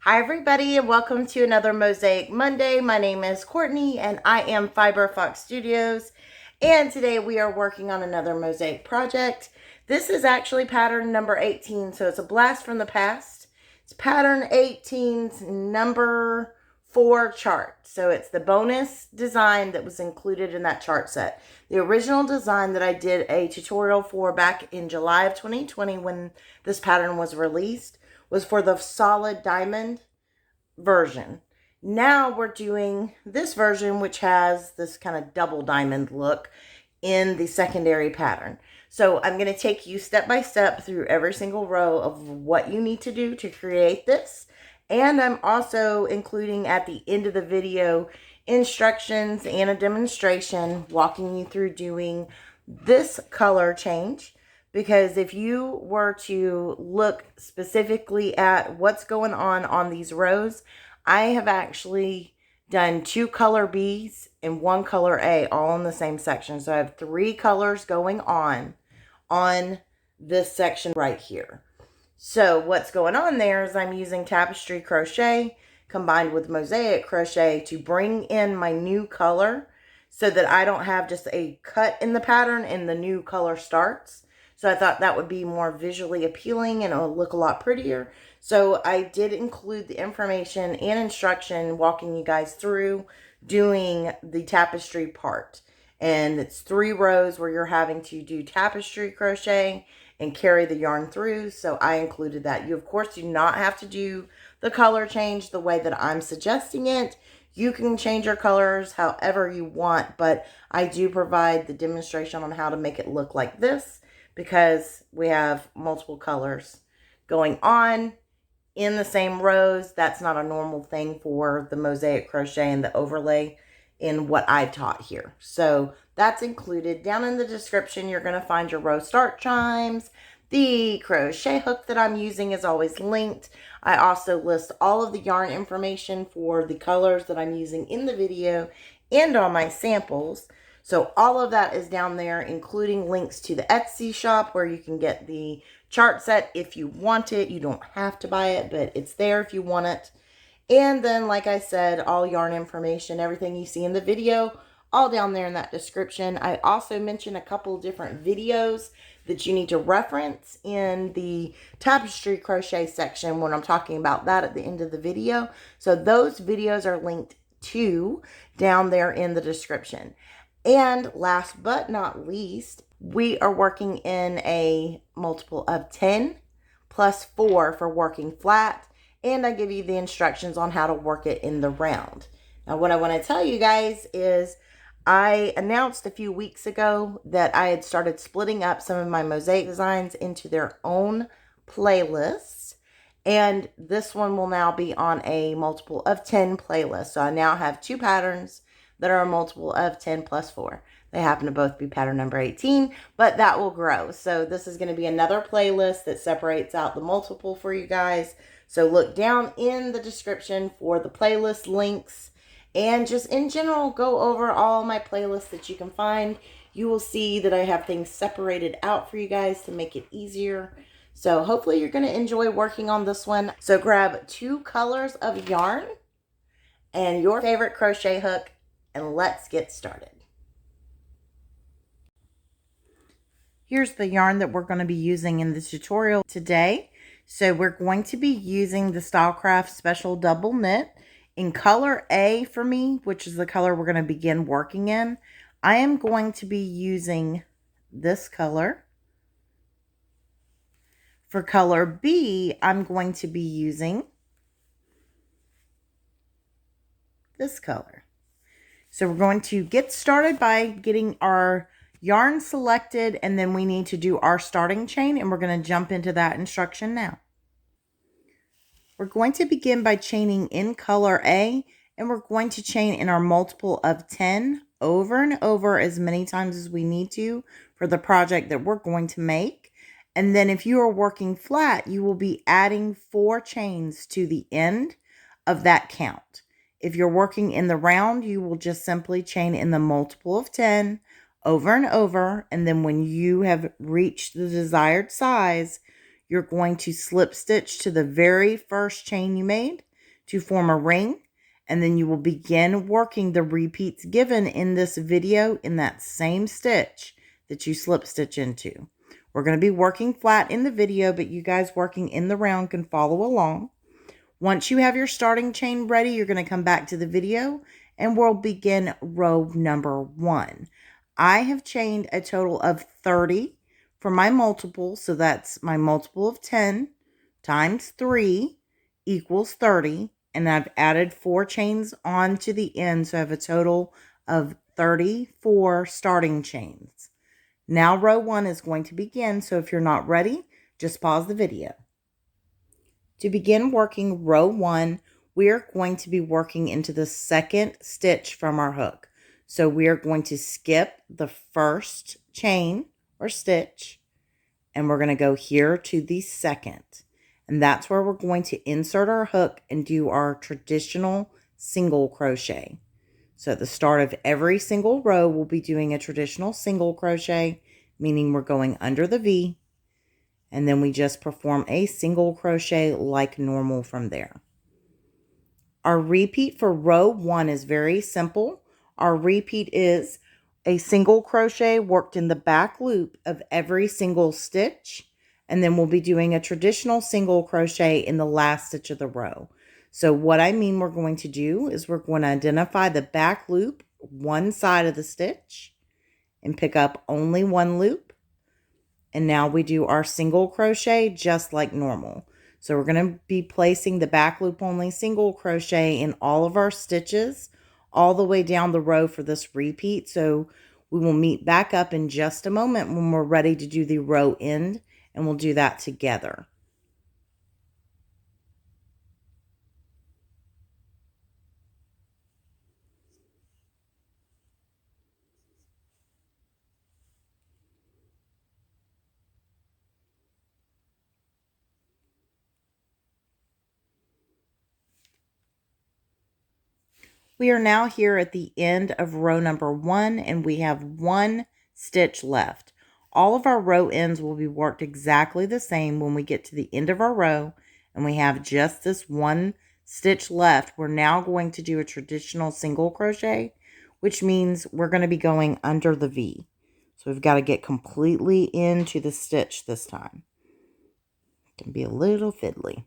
Hi everybody and welcome to another Mosaic Monday. My name is Courtney and I am Fiber Fox Studios, and today we are working on another mosaic project. This is actually pattern number 18, so it's a blast from the past. It's pattern 18's number 4 chart. So it's the bonus design that was included in that chart set. The original design that I did a tutorial for back in July of 2020 when this pattern was released was for the solid diamond version. Now we're doing this version, which has this kind of double diamond look in the secondary pattern. So I'm going to take you step by step through every single row of what you need to do to create this. And I'm also including at the end of the video instructions and a demonstration walking you through doing this color change. Because if you were to look specifically at what's going on these rows, I have actually done 2 color B's and 1 color A all in the same section. So I have 3 colors going on this section right here. So what's going on there is I'm using Tapestry Crochet combined with Mosaic Crochet to bring in my new color so that I don't have just a cut in the pattern and the new color starts. So I thought that would be more visually appealing and it would look a lot prettier. So I did include the information and instruction walking you guys through doing the tapestry part. And it's 3 rows where you're having to do tapestry crochet and carry the yarn through. So I included that. You, of course, do not have to do the color change the way that I'm suggesting it. You can change your colors however you want, but I do provide the demonstration on how to make it look like this, because we have multiple colors going on in the same rows. That's not a normal thing for the mosaic crochet and the overlay in what I taught here. So that's included. Down in the description, you're going to find your row start chimes. The crochet hook that I'm using is always linked. I also list all of the yarn information for the colors that I'm using in the video and on my samples. So all of that is down there, including links to the Etsy shop where you can get the chart set if you want it. You don't have to buy it, but it's there if you want it. And then, like I said, all yarn information, everything you see in the video, all down there in that description. I also mentioned a couple different videos that you need to reference in the tapestry crochet section when I'm talking about that at the end of the video. So those videos are linked to down there in the description. And last but not least, we are working in a multiple of 10 plus 4 for working flat. And I give you the instructions on how to work it in the round. Now, what I want to tell you guys is I announced a few weeks ago that I had started splitting up some of my mosaic designs into their own playlists. And this one will now be on a multiple of 10 playlist. So I now have 2 patterns that are a multiple of 10 plus 4. They happen to both be pattern number 18, but that will grow. So this is going to be another playlist that separates out the multiple for you guys. So look down in the description for the playlist links, and just in general, go over all my playlists that you can find. You will see that I have things separated out for you guys to make it easier. So hopefully you're going to enjoy working on this one. So grab 2 colors of yarn and your favorite crochet hook, and let's get started. Here's the yarn that we're going to be using in this tutorial today. So we're going to be using the Stylecraft Special Double Knit in color A for me, which is the color we're going to begin working in. I am going to be using this color. For color B, I'm going to be using this color. So we're going to get started by getting our yarn selected, and then we need to do our starting chain, and we're going to jump into that instruction now. We're going to begin by chaining in color A, and we're going to chain in our multiple of 10 over and over as many times as we need to for the project that we're going to make. And then if you are working flat, you will be adding 4 chains to the end of that count. If you're working in the round, you will just simply chain in the multiple of 10 over and over, and then when you have reached the desired size, you're going to slip stitch to the very first chain you made, to form a ring, and then you will begin working the repeats given in this video in that same stitch that you slip stitch into. We're going to be working flat in the video, but you guys working in the round can follow along. Once you have your starting chain ready, you're going to come back to the video and we'll begin row number 1. I have chained a total of 30 for my multiple, so that's my multiple of 10 times 3 equals 30, and I've added 4 chains on to the end, so I have a total of 34 starting chains. Now row 1 is going to begin, so if you're not ready, just pause the video. To begin working row 1, we are going to be working into the second stitch from our hook. So we are going to skip the first chain or stitch, and we're going to go here to the second. And that's where we're going to insert our hook and do our traditional single crochet. So at the start of every single row, we'll be doing a traditional single crochet, meaning we're going under the V, and then we just perform a single crochet like normal from there. Our repeat for row 1 is very simple. Our repeat is a single crochet worked in the back loop of every single stitch, and then we'll be doing a traditional single crochet in the last stitch of the row. So what I mean we're going to do is we're going to identify the back loop, one side of the stitch, and pick up only one loop. And now we do our single crochet just like normal. So we're going to be placing the back loop only single crochet in all of our stitches all the way down the row for this repeat. So we will meet back up in just a moment when we're ready to do the row end, and we'll do that together. We are now here at the end of row number 1, and we have 1 stitch left. All of our row ends will be worked exactly the same when we get to the end of our row, and we have just this 1 stitch left. We're now going to do a traditional single crochet, which means we're going to be going under the V. So we've got to get completely into the stitch this time. It can be a little fiddly.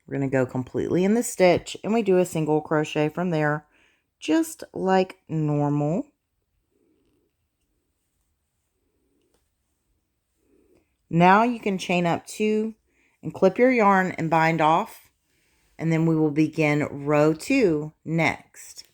We're going to go completely in the stitch, and we do a single crochet from there, just like normal. Now you can chain up 2 and clip your yarn and bind off, and then we will begin row 2 next.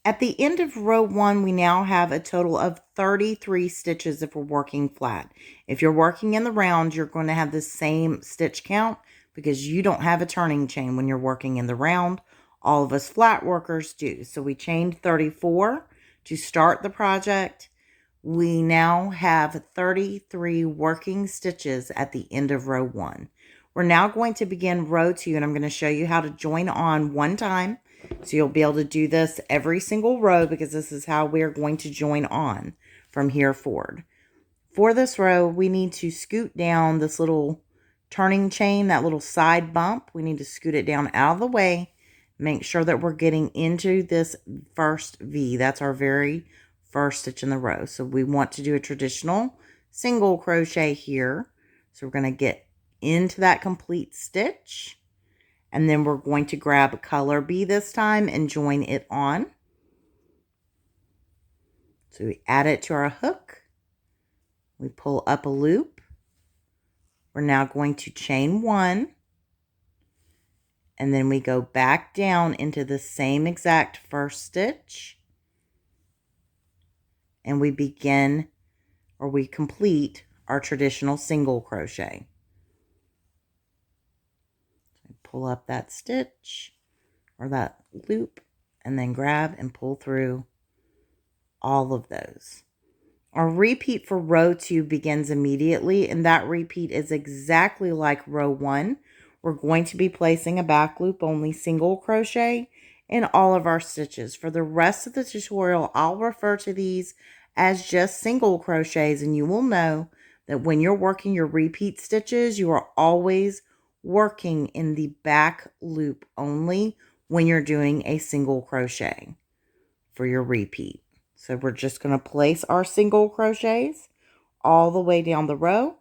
At the end of row 1, we now have a total of 33 stitches if we're working flat. If you're working in the round, you're going to have the same stitch count because you don't have a turning chain when you're working in the round. All of us flat workers do. So we chained 34 to start the project. We now have 33 working stitches at the end of row 1. We're now going to begin row 2, and I'm going to show you how to join on one time. So you'll be able to do this every single row because this is how we're going to join on from here forward. For this row, we need to scoot down this little turning chain, that little side bump. We need to scoot it down out of the way. Make sure that we're getting into this first V. That's our very first stitch in the row. So we want to do a traditional single crochet here. So we're going to get into that complete stitch. And then we're going to grab color B this time and join it on. So we add it to our hook. We pull up a loop. We're now going to chain 1. And then we go back down into the same exact first stitch. And we begin, or we complete, our traditional single crochet. Pull up that stitch or that loop, and then grab and pull through all of those. Our repeat for row 2 begins immediately, and that repeat is exactly like row 1. We're going to be placing a back loop only single crochet in all of our stitches. For the rest of the tutorial, I'll refer to these as just single crochets, and you will know that when you're working your repeat stitches, you are always working in the back loop only when you're doing a single crochet for your repeat. So we're just going to place our single crochets all the way down the row.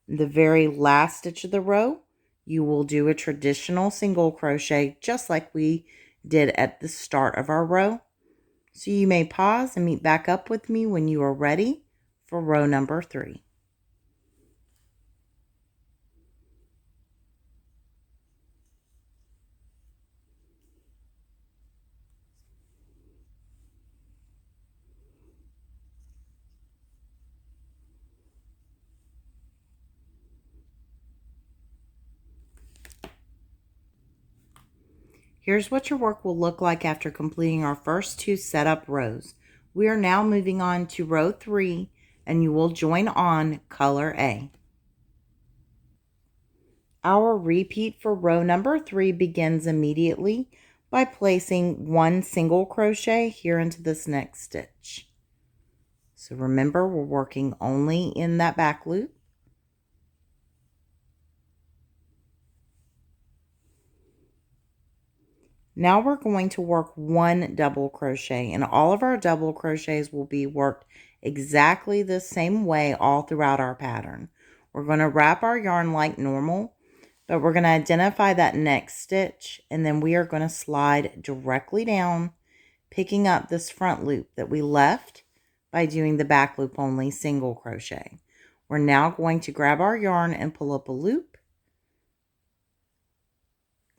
The very last stitch of the row, you will do a traditional single crochet just like we did at the start of our row. So you may pause and meet back up with me when you are ready for row number 3. Here's what your work will look like after completing our first 2 setup rows. We are now moving on to row 3, and you will join on color A. Our repeat for row number 3 begins immediately by placing 1 single crochet here into this next stitch. So remember, we're working only in that back loop. Now we're going to work 1 double crochet, and all of our double crochets will be worked exactly the same way all throughout our pattern. We're going to wrap our yarn like normal, but we're going to identify that next stitch, and then we are going to slide directly down, picking up this front loop that we left by doing the back loop only single crochet. We're now going to grab our yarn and pull up a loop.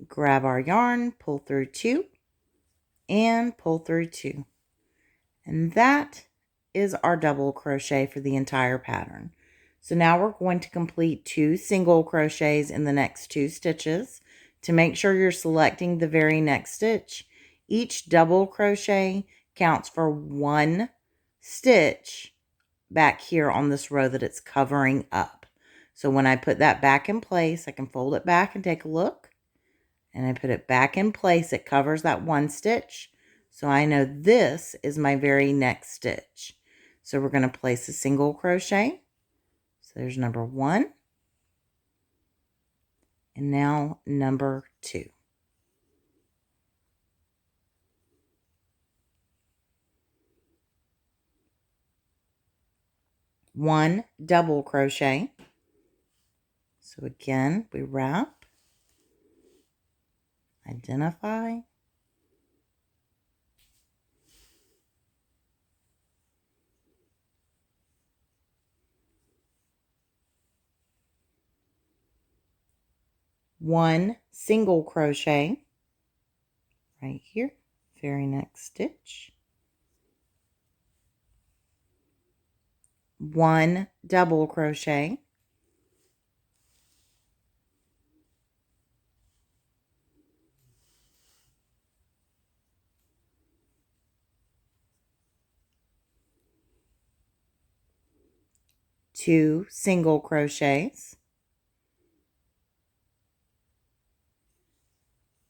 Grab our yarn, pull through 2, and pull through 2. And that is our double crochet for the entire pattern. So now we're going to complete 2 single crochets in the next 2 stitches. To make sure you're selecting the very next stitch, each double crochet counts for 1 stitch back here on this row that it's covering up. So when I put that back in place, I can fold it back and take a look. And I put it back in place. It covers that 1 stitch. So I know this is my very next stitch. So we're going to place a single crochet. So there's number 1. And now number 2. One double crochet. So again, we wrap, identify, one single crochet right here, very next stitch, one double crochet, two single crochets,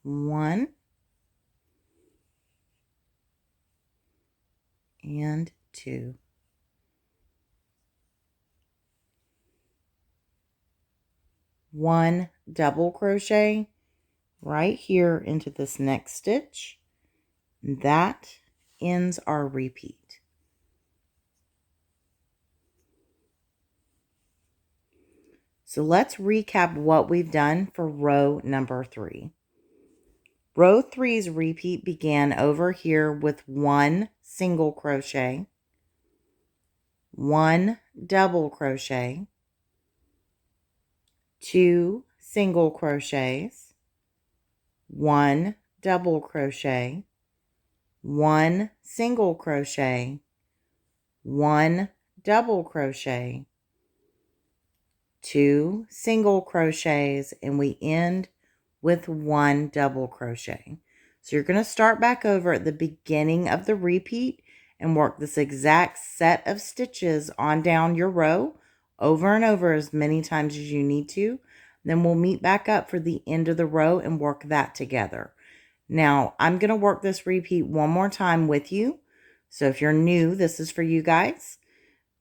one and two. One double crochet right here into this next stitch. That ends our repeat. So let's recap what we've done for row number 3. Row 3's repeat began over here with one single crochet, one double crochet, two single crochets, one double crochet, one single crochet, one double crochet, two single crochets, and we end with one double crochet. So you're going to start back over at the beginning of the repeat and work this exact set of stitches on down your row over and over as many times as you need to. Then we'll meet back up for the end of the row and work that together. Now, I'm going to work this repeat one more time with you. So if you're new, this is for you guys.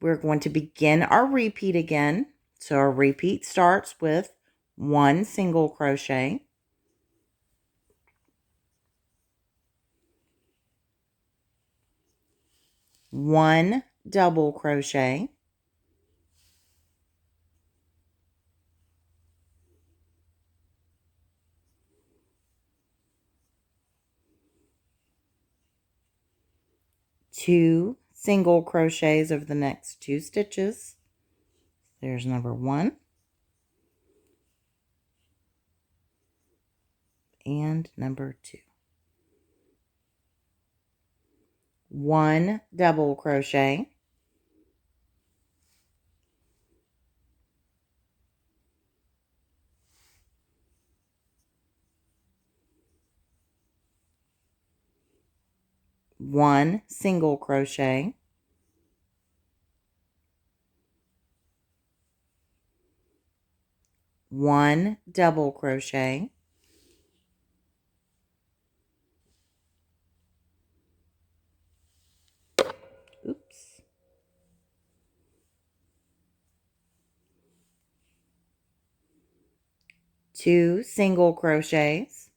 We're going to begin our repeat again. So our repeat starts with 1 single crochet, 1 double crochet, 2 single crochets over the next 2 stitches. There's number 1 and number 2. 1 double crochet, 1 single crochet, 1 double crochet, 2 single crochets,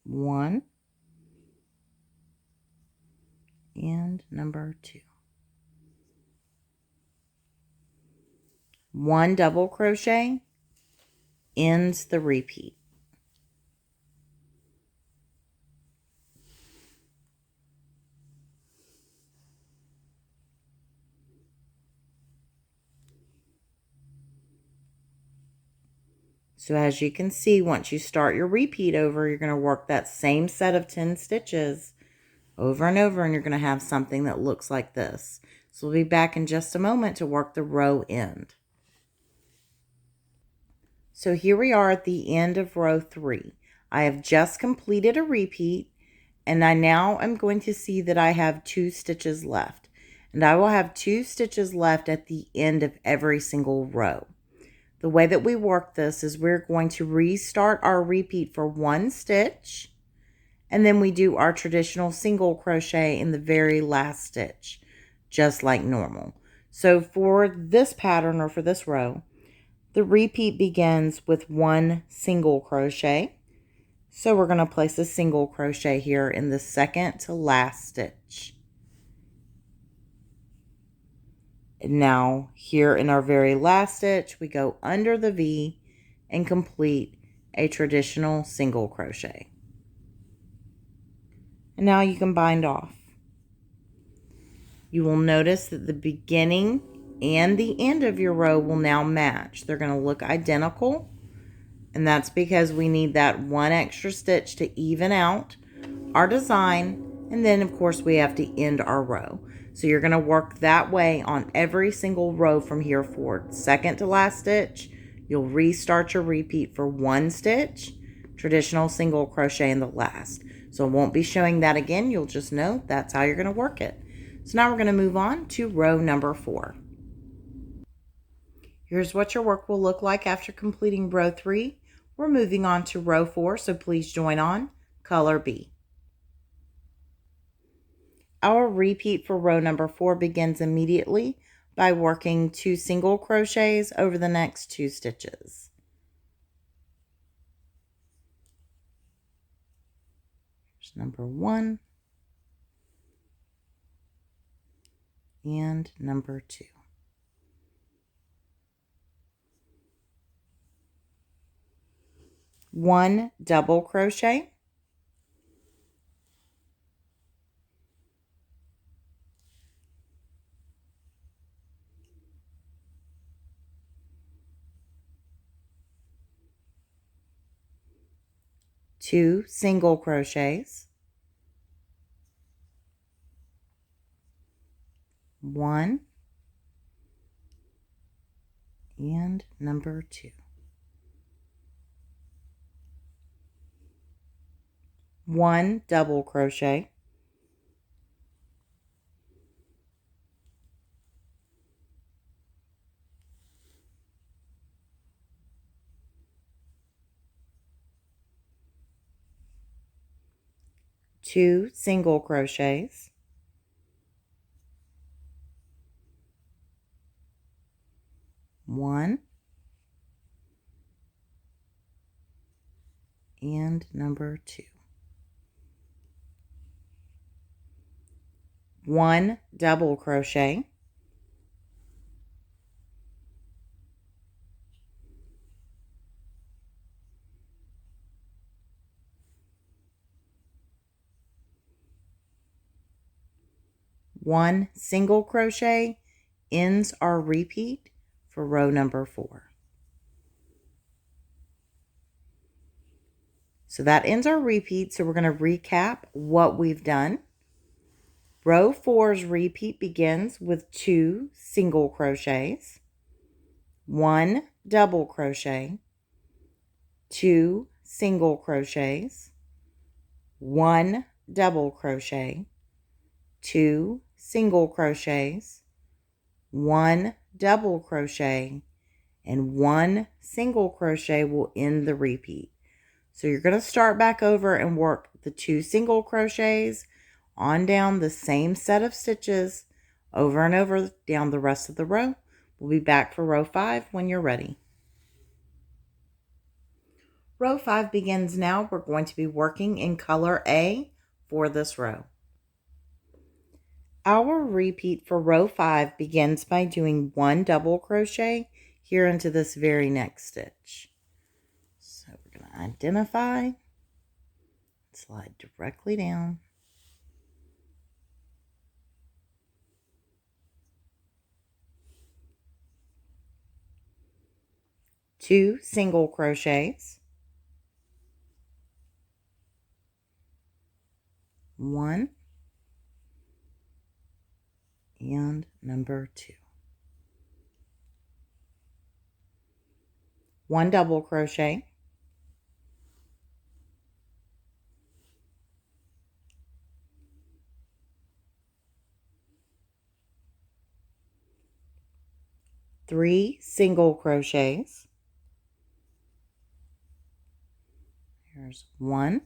1 and number 2. 1 double crochet ends the repeat. So as you can see, once you start your repeat over, you're going to work that same set of 10 stitches over and over, and you're going to have something that looks like this. So we'll be back in just a moment to work the row end. So here we are at the end of row 3. I have just completed a repeat, and I now am going to see that I have 2 stitches left. And I will have 2 stitches left at the end of every single row. The way that we work this is we're going to restart our repeat for 1 stitch, and then we do our traditional single crochet in the very last stitch, just like normal. So for this pattern, or for this row, the repeat begins with 1 single crochet. So we're going to place a single crochet here in the second to last stitch. And now here in our very last stitch, we go under the V and complete a traditional single crochet. And now you can bind off. You will notice that the beginning and the end of your row will now match. They're going to look identical, and that's because we need that 1 extra stitch to even out our design, and then of course we have to end our row. So you're going to work that way on every single row from here forward. Second to last stitch, you'll restart your repeat for 1 stitch, traditional single crochet in the last. So I won't be showing that again. You'll just know that's how you're going to work it. So now we're going to move on to row number 4. Here's what your work will look like after completing row 3. We're moving on to row 4, so please join on color B. Our repeat for row number 4 begins immediately by working 2 single crochets over the next 2 stitches. Here's number 1 and number 2. 1 double crochet, 2 single crochets, 1 and number 2. 1 double crochet, 2 single crochets, 1 and number 2. 1 double crochet, 1 single crochet ends our repeat for row number 4. So that ends our repeat. So we're going to recap what we've done. Row 4's repeat begins with 2 single crochets, 1 double crochet, 2 single crochets, 1 double crochet, 2 single crochets, 1 double crochet, and 1 single crochet will end the repeat. So you're going to start back over and work the 2 single crochets on down the same set of stitches over and over down the rest of the row. We'll be back for row 5 when you're ready. Row 5 begins now. We're going to be working in color A for this row. Our repeat for row 5 begins by doing 1 double crochet here into this very next stitch. So we're going to identify, slide directly down, 2 single crochets, 1 and number 2, 1 double crochet, 3 single crochets. Here's 1,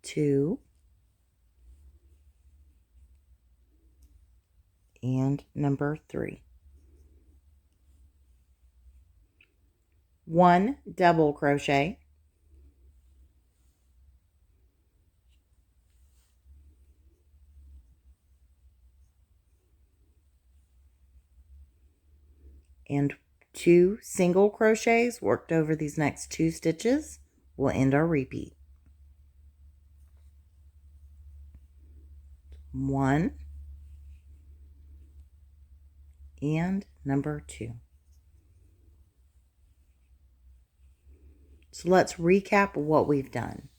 2, and number 3. 1 double crochet, and 2 single crochets worked over these next 2 stitches will end our repeat. 1 and number 2. So let's recap what we've done.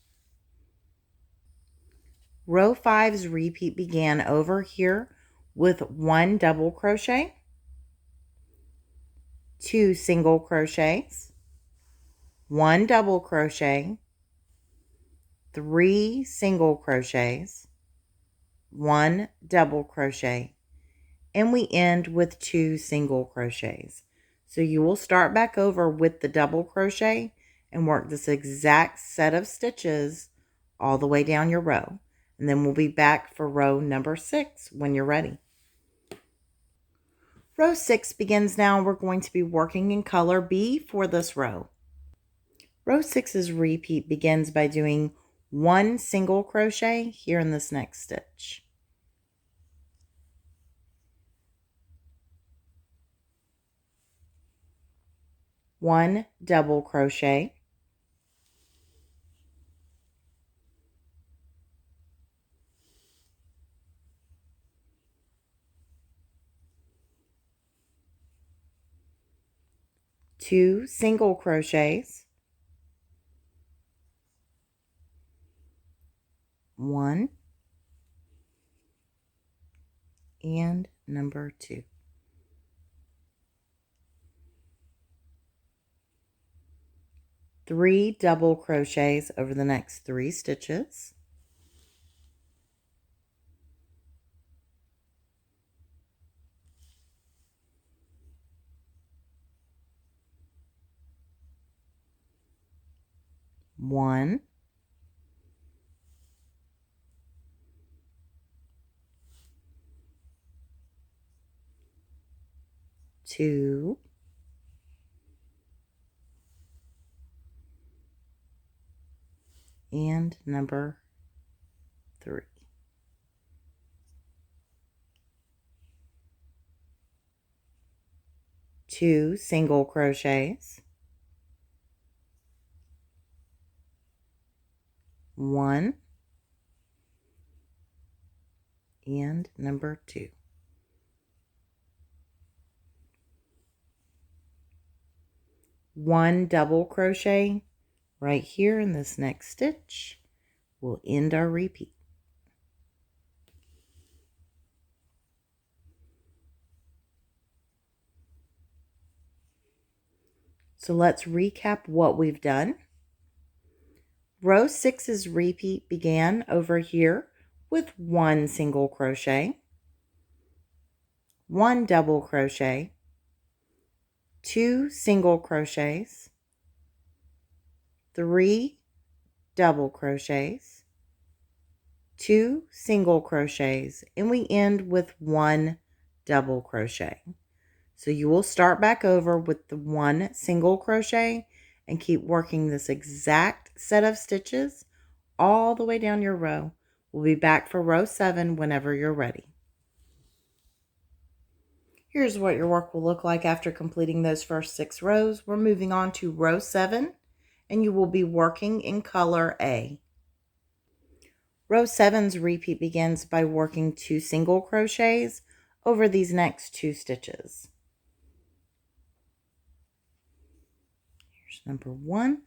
Row 5's repeat began over here with 1 double crochet, 2 single crochets, 1 double crochet, 3 single crochets, 1 double crochet, and we end with 2 single crochets. So you will start back over with the double crochet and work this exact set of stitches all the way down your row. And then we'll be back for row number 6 when you're ready. Row 6 begins now. We're going to be working in color B for this row. Row 6's repeat begins by doing 1 single crochet here in this next stitch. 1 double crochet, 2 single crochets, 1 and number 2. 3 double crochets over the next 3 stitches, 1 2, and number 3. 2 single crochets, 1 and number 2. 1 double crochet right here in this next stitch will end our repeat. So let's recap what we've done. Row 6's repeat began over here with 1 single crochet, 1 double crochet, 2 single crochets, 3 double crochets, 2 single crochets, and we end with 1 double crochet. So you will start back over with the 1 single crochet and keep working this exact set of stitches all the way down your row. We'll be back for row 7 whenever you're ready. Here's what your work will look like after completing those first 6 rows. We're moving on to row 7, and you will be working in color A. Row 7's repeat begins by working 2 single crochets over these next 2 stitches. Here's number 1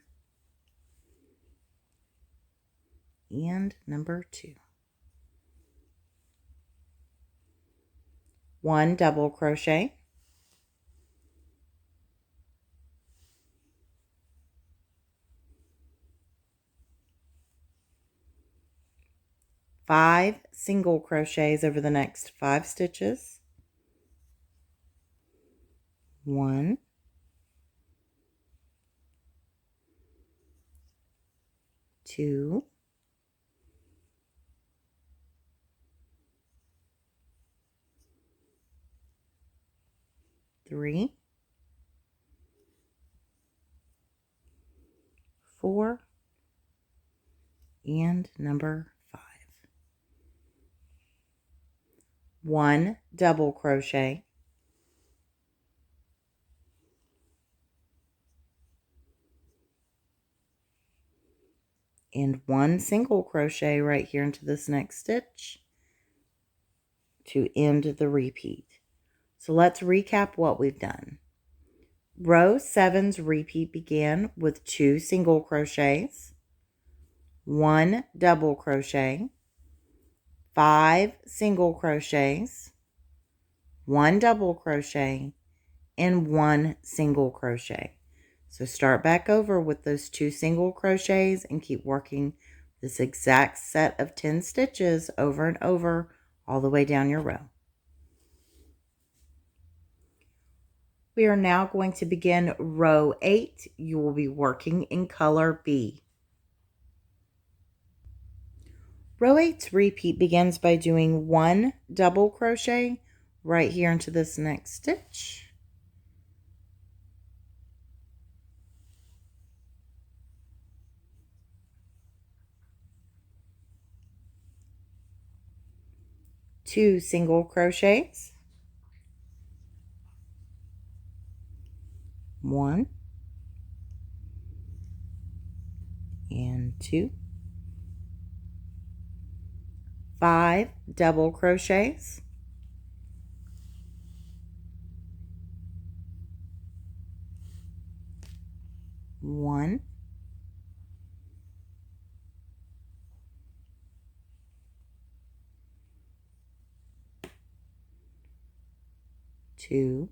and number 2. 1 double crochet, 5 single crochets over the next 5 stitches, 1, 2, 3, 4, and number 5. 1 double crochet, and 1 single crochet right here into this next stitch to end the repeat. So let's recap what we've done. Row 7's repeat began with 2 single crochets, 1 double crochet, 5 single crochets, 1 double crochet, and 1 single crochet. So start back over with those 2 single crochets and keep working this exact set of 10 stitches over and over all the way down your row. We are now going to begin row 8. You will be working in color B. Row 8's repeat begins by doing 1 double crochet right here into this next stitch. Two single crochets, 1 and 2, 5 double crochets, 1, 2,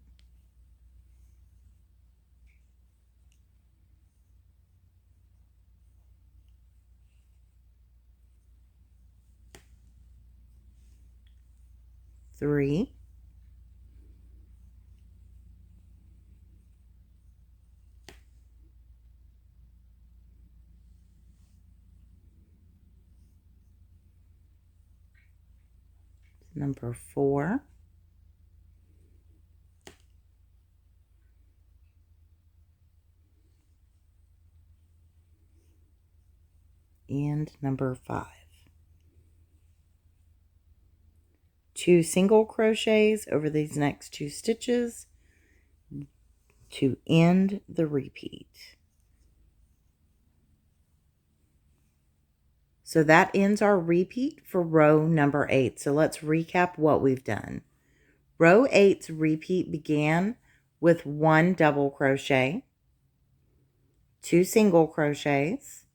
3, number 4, and number 5. 2 single crochets over these next 2 stitches to end the repeat. So that ends our repeat for row number 8. So let's recap what we've done. Row 8's repeat began with 1 double crochet, 2 single crochets,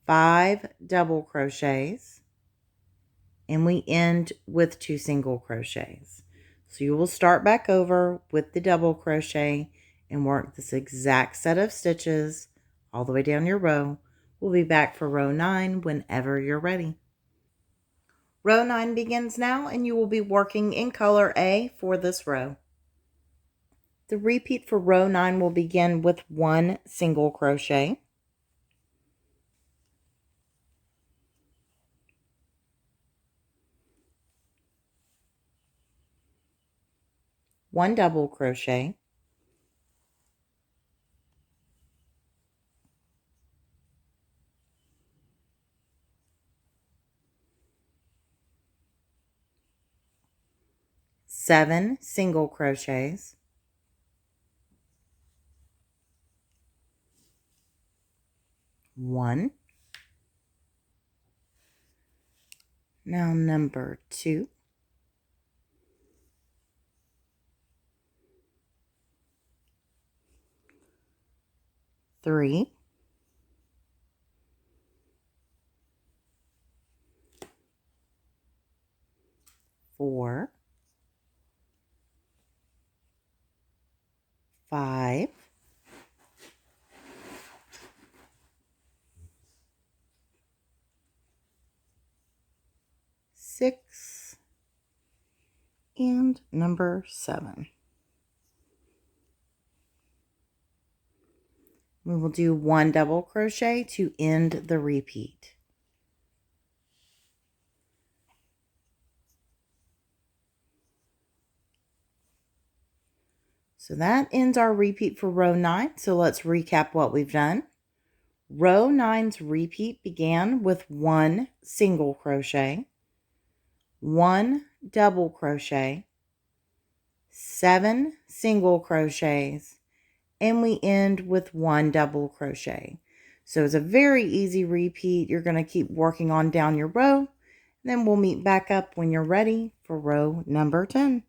5 double crochets, and we end with 2 single crochets. So you will start back over with the double crochet and work this exact set of stitches all the way down your row. We'll be back for row 9 whenever you're ready. Row 9 begins now, and you will be working in color A for this row. The repeat for row 9 will begin with 1 single crochet, 1 double crochet, 7 single crochets, 1. Now number 2, 3, 4, 5, 6, and number 7. We will do 1 double crochet to end the repeat. So that ends our repeat for row 9. So let's recap what we've done. Row 9's repeat began with 1 single crochet, 1 double crochet, 7 single crochets, and we end with 1 double crochet. So it's a very easy repeat. You're going to keep working on down your row. Then we'll meet back up when you're ready for row number 10.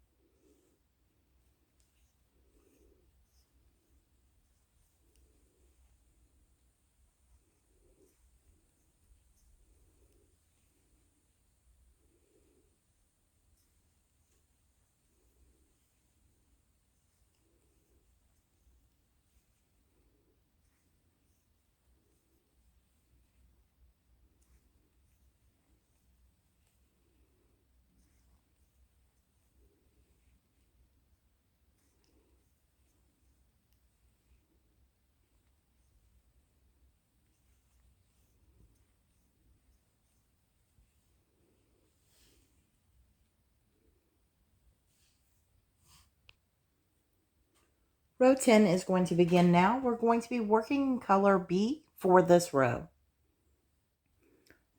Row 10 is going to begin now. We're going to be working in color B for this row.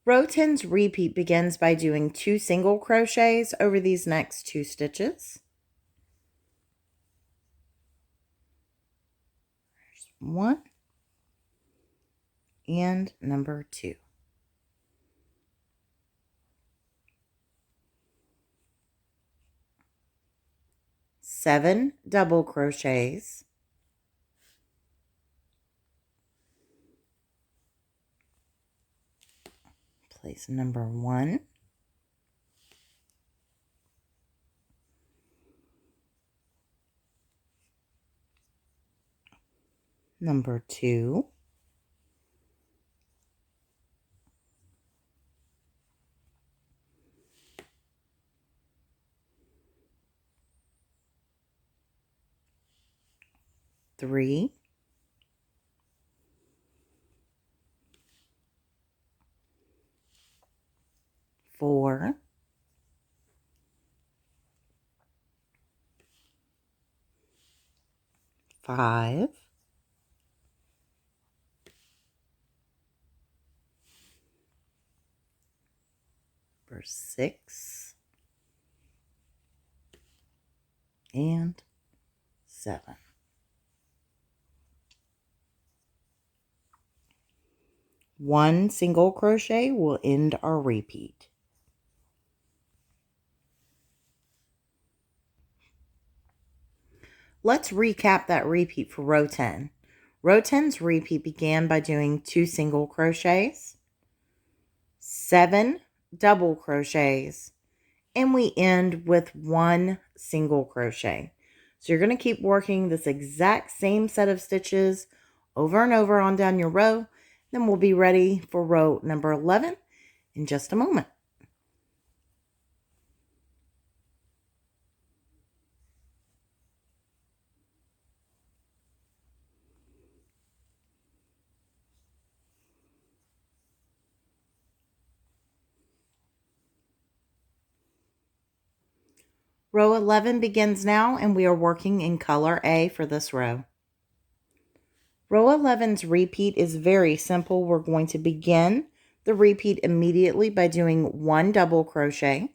Row 10's repeat begins by doing 2 single crochets over these next 2 stitches. There's 1 and number 2. 7 double crochets, place number 1, number 2, three, 4, 5, number 6, and 7. One single crochet will end our repeat. Let's recap that repeat for row 10. Row 10's repeat began by doing 2 single crochets, 7 double crochets, and we end with 1 single crochet. So you're going to keep working this exact same set of stitches over and over on down your row. Then we'll be ready for row number 11 in just a moment. Row 11 begins now, and we are working in color A for this row. Row 11's repeat is very simple. We're going to begin the repeat immediately by doing 1 double crochet.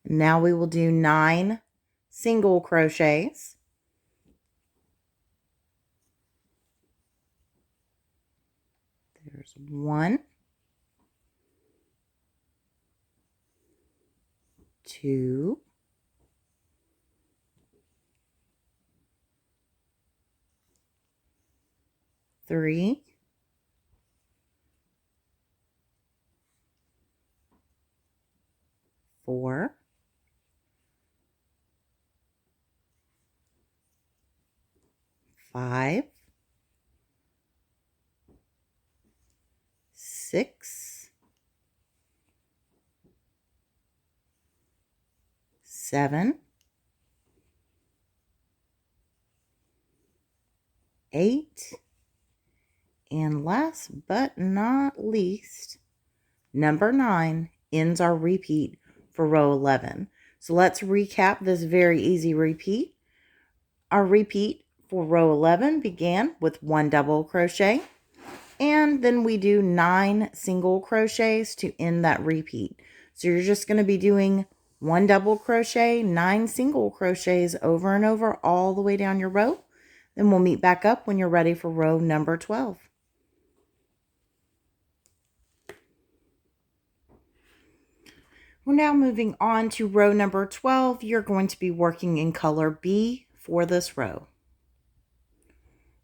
Now we will do 9 single crochets. There's 1, 2, 3, 4, 5, 6, 7, 8, and last but not least, number 9 ends our repeat for row 11. So let's recap this very easy repeat. Our repeat for row 11 began with 1 double crochet, and then we do 9 single crochets to end that repeat. So you're just going to be doing 1 double crochet, 9 single crochets over and over all the way down your row. Then we'll meet back up when you're ready for row number 12. We're now moving on to row number 12. You're going to be working in color B for this row.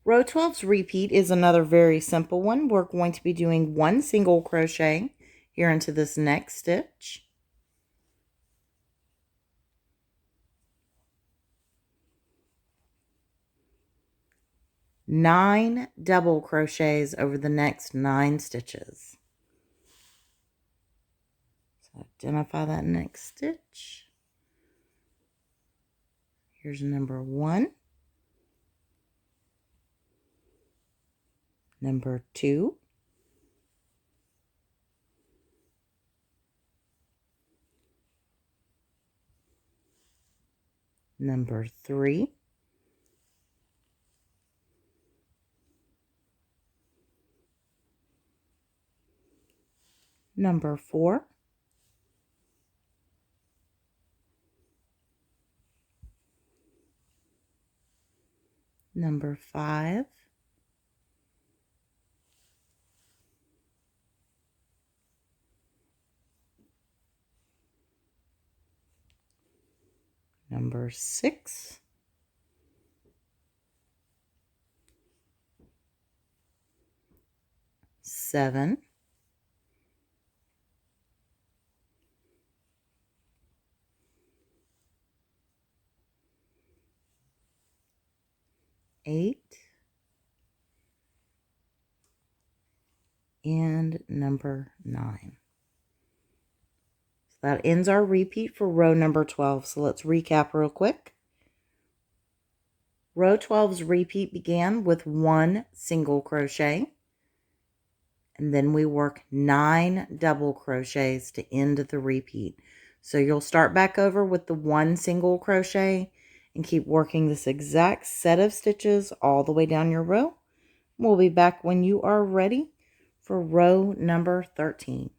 Row 12's repeat is another very simple one. We're going to be doing 1 single crochet here into this next stitch. 9 double crochets over the next 9 stitches. So identify that next stitch. Here's number 1, number 2, number 3, number 4, number 5, number 6, seven, 8, and number 9. So that ends our repeat for row number 12. So let's recap real quick. Row 12's repeat began with 1 single crochet, and then we work 9 double crochets to end the repeat. So you'll start back over with the 1 single crochet, and keep working this exact set of stitches all the way down your row. We'll be back when you are ready for row number 13.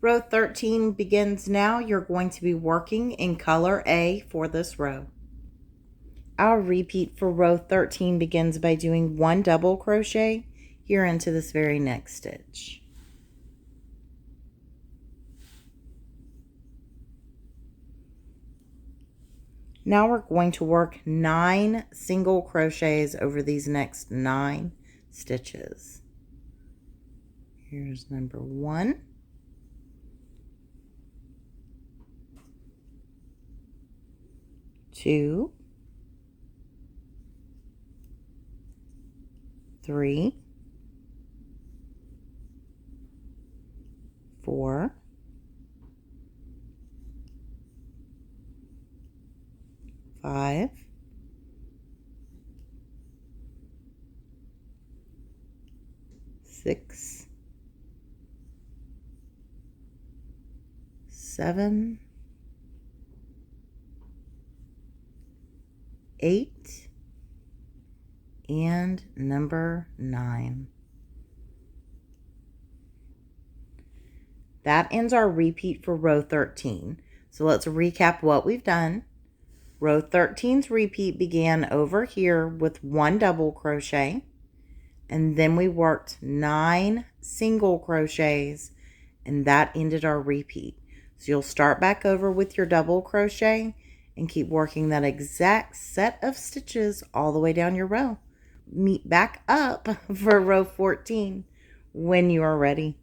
Row 13 begins now. You're going to be working in color A for this row. Our repeat for row 13 begins by doing 1 double crochet here into this very next stitch. Now we're going to work 9 single crochets over these next 9 stitches. Here's number 1. 2, 3, 4, 5, 6, 7, 8, and number 9. That ends our repeat for row 13. So let's recap what we've done. Row 13's repeat began over here with 1 double crochet, and then we worked 9 single crochets, and that ended our repeat. So you'll start back over with your double crochet and keep working that exact set of stitches all the way down your row. Meet back up for row 14 when you are ready.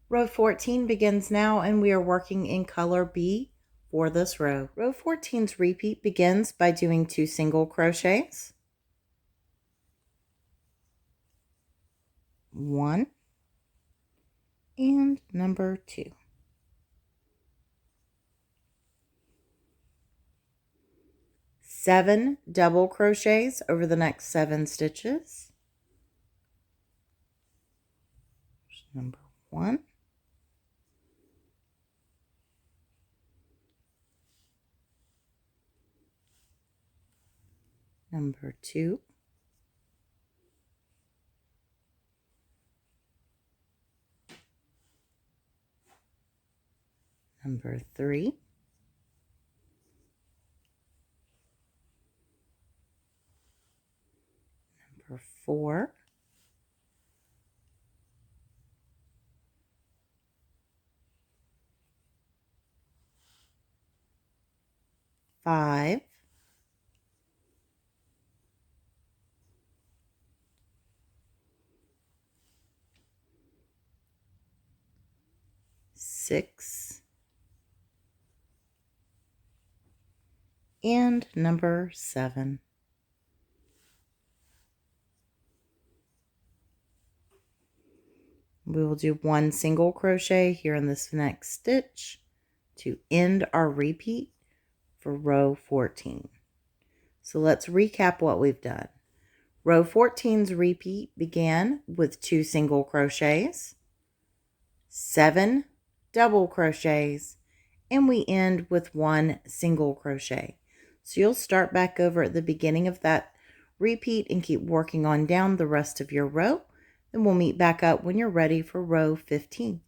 Row 14 begins now, and we are working in color B for this row. Row 14's repeat begins by doing 2 single crochets, 1 and number 2. 7 double crochets over the next 7 stitches. Number 1. Number 2. Number 3. Number 4. Five, 6, and number 7. We will do 1 single crochet here in this next stitch to end our repeat for row 14. So let's recap what we've done. Row 14's repeat began with 2 single crochets, 7 double crochets, and we end with 1 single crochet. So you'll start back over at the beginning of that repeat and keep working on down the rest of your row. Then we'll meet back up when you're ready for row 15.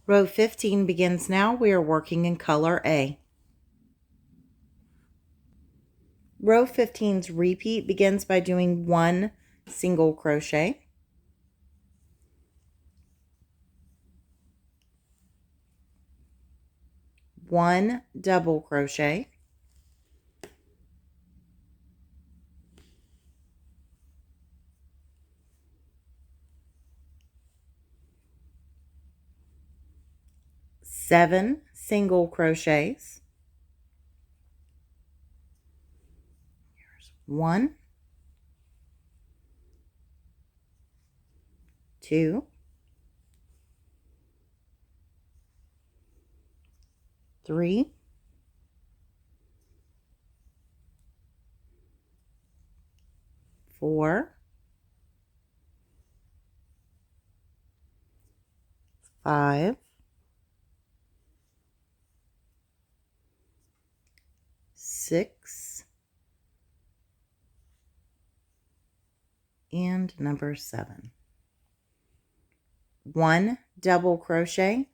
Row 15 begins now. We are working in color A. Row 15's repeat begins by doing 1 single crochet, 1 double crochet, 7 single crochets, here's 1, 2, 3, 4, 5, 6, and number 7. 1 double crochet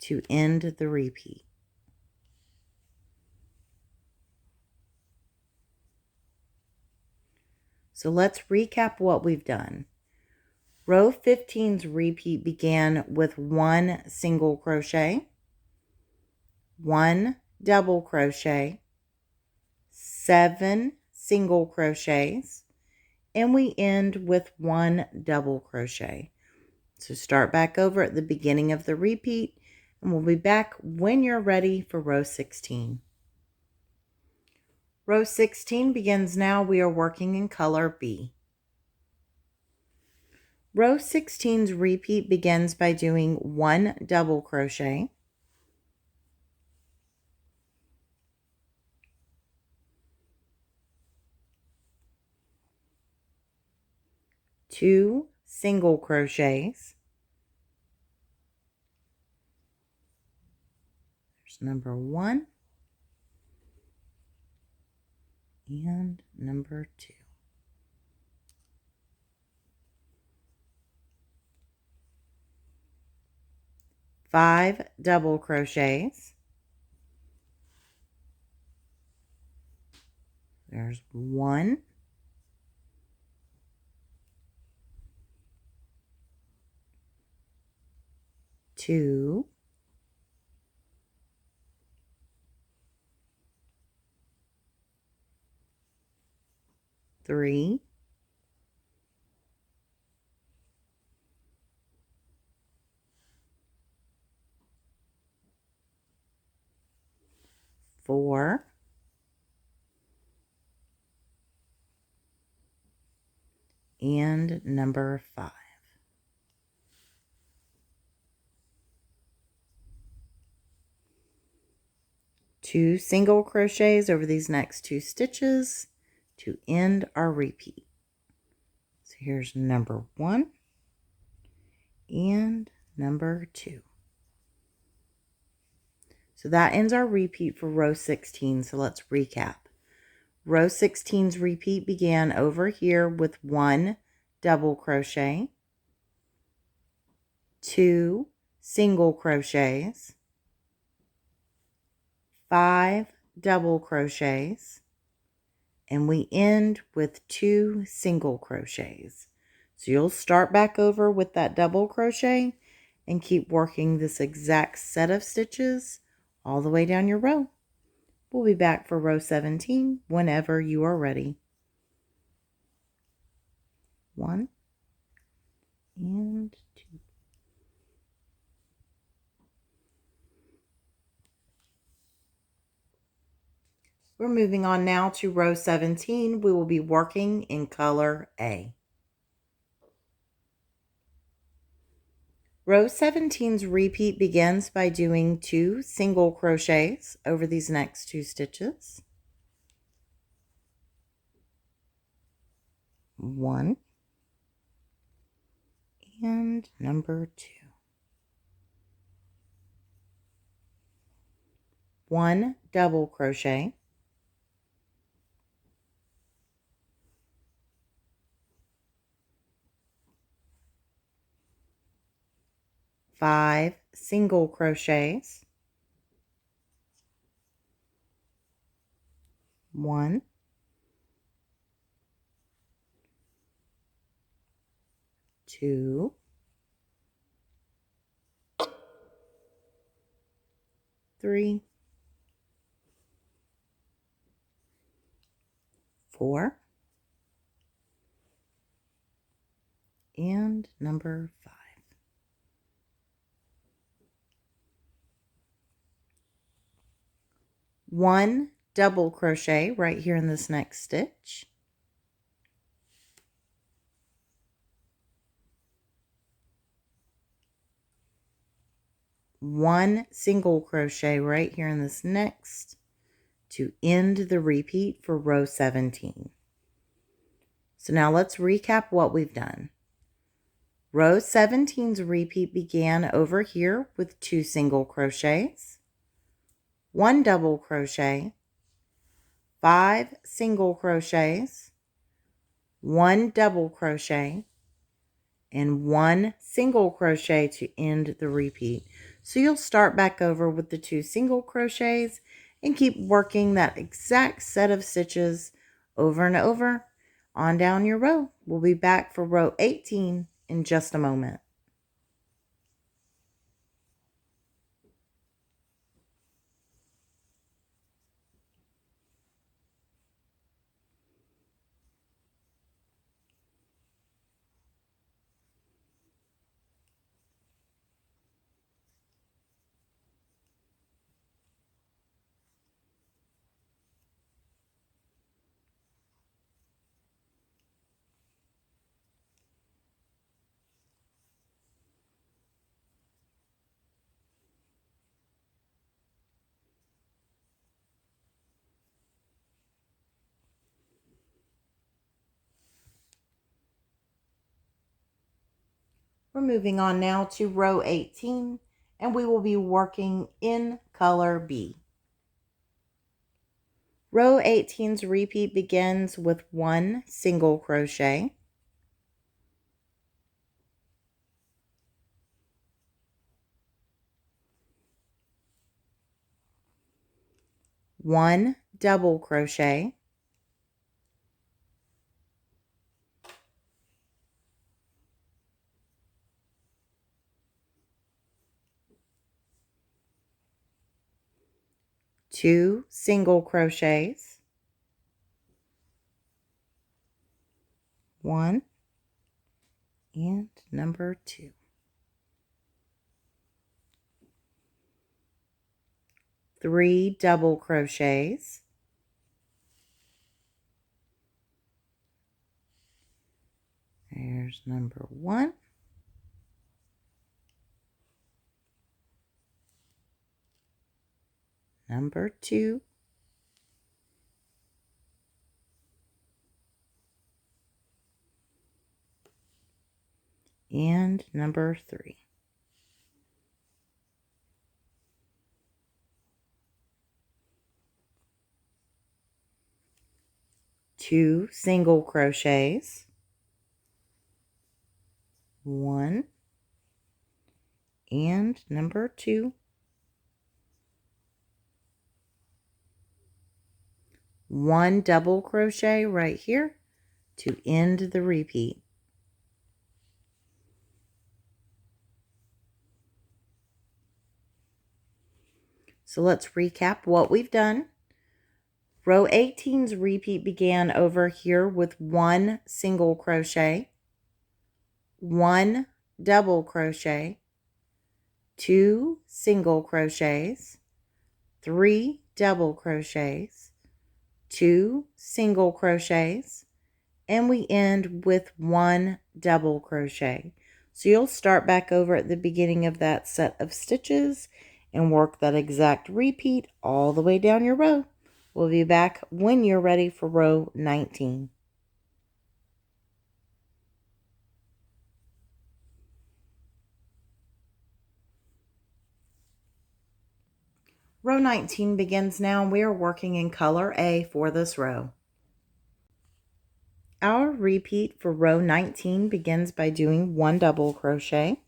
to end the repeat. So let's recap what we've done. Row 15's repeat began with 1 single crochet, 1 double crochet, 7 single crochets, and we end with 1 double crochet. So start back over at the beginning of the repeat, and we'll be back when you're ready for row 16. Row 16 begins now. We are working in color B. Row 16's repeat begins by doing 1 double crochet, 2 single crochets, there's number 1 and number 2. 5 double crochets, there's 1, 2, 3, 4, and number 5. Two single crochets over these next 2 stitches to end our repeat. So here's number 1 and number 2. So that ends our repeat for row 16. So let's recap. Row 16's repeat began over here with 1 double crochet, 2 single crochets, 5 double crochets, and we end with 2 single crochets. So you'll start back over with that double crochet and keep working this exact set of stitches all the way down your row. We'll be back for row 17 whenever you are ready. 1 and 2. We're moving on now to row 17. We will be working in color A. Row 17's repeat begins by doing 2 single crochets over these next 2 stitches. 1 and number 2. 1 double crochet, 5 single crochets, 1, 2, 3, 4, and number 5. One double crochet right here in this next stitch. One single crochet right here in this next to end the repeat for row 17. So now let's recap what we've done. Row 17's repeat began over here with 2 single crochets, 1 double crochet, 5 single crochets, 1 double crochet, and 1 single crochet to end the repeat. So you'll start back over with the 2 single crochets and keep working that exact set of stitches over and over on down your row. We'll be back for row 18 in just a moment. We're moving on now to row 18, and we will be working in color B. Row 18's repeat begins with 1 single crochet, 1 double crochet, 2 single crochets, 1 and number 2. 3 double crochets, there's number 1, number 2, and number 3. 2 single crochets, 1 and number 2, 1 double crochet right here to end the repeat. So let's recap what we've done. Row 18's repeat began over here with 1 single crochet, 1 double crochet, 2 single crochets, 3 double crochets, 2 single crochets, and we end with 1 double crochet. So you'll start back over at the beginning of that set of stitches and work that exact repeat all the way down your row. We'll be back when you're ready for row 19. Row 19 begins now, and we are working in color A for this row. Our repeat for row 19 begins by doing 1 double crochet,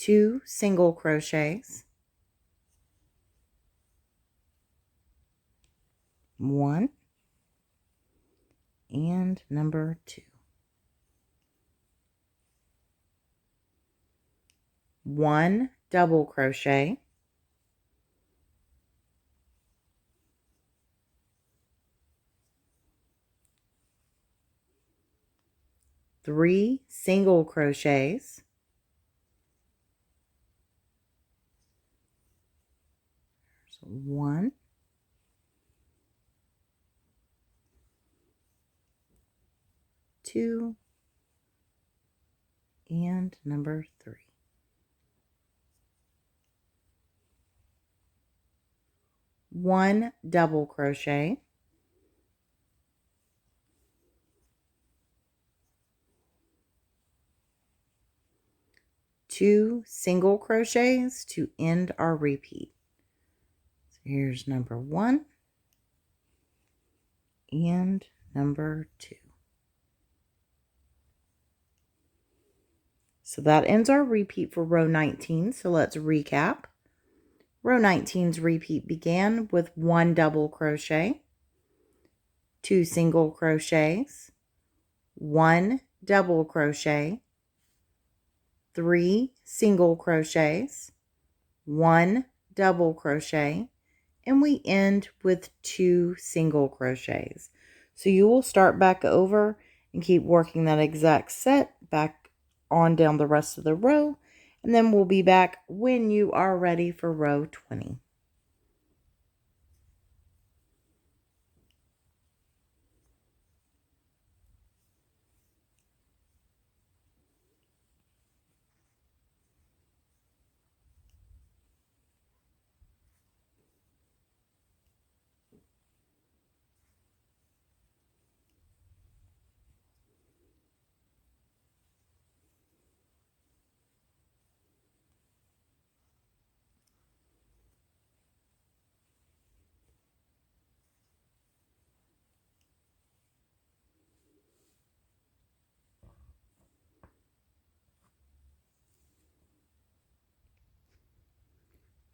2 single crochets, 1 and number 2, 1 double crochet, 3 single crochets, so 1, 2, and number 3. 1 double crochet, 2 single crochets to end our repeat. So here's number 1 and number 2. So that ends our repeat for row 19. So let's recap. Row 19's repeat began with 1 double crochet, 2 single crochets, 1 double crochet, 3 single crochets, 1 double crochet, and we end with 2 single crochets. So you will start back over and keep working that exact set back on down the rest of the row, and then we'll be back when you are ready for row 20.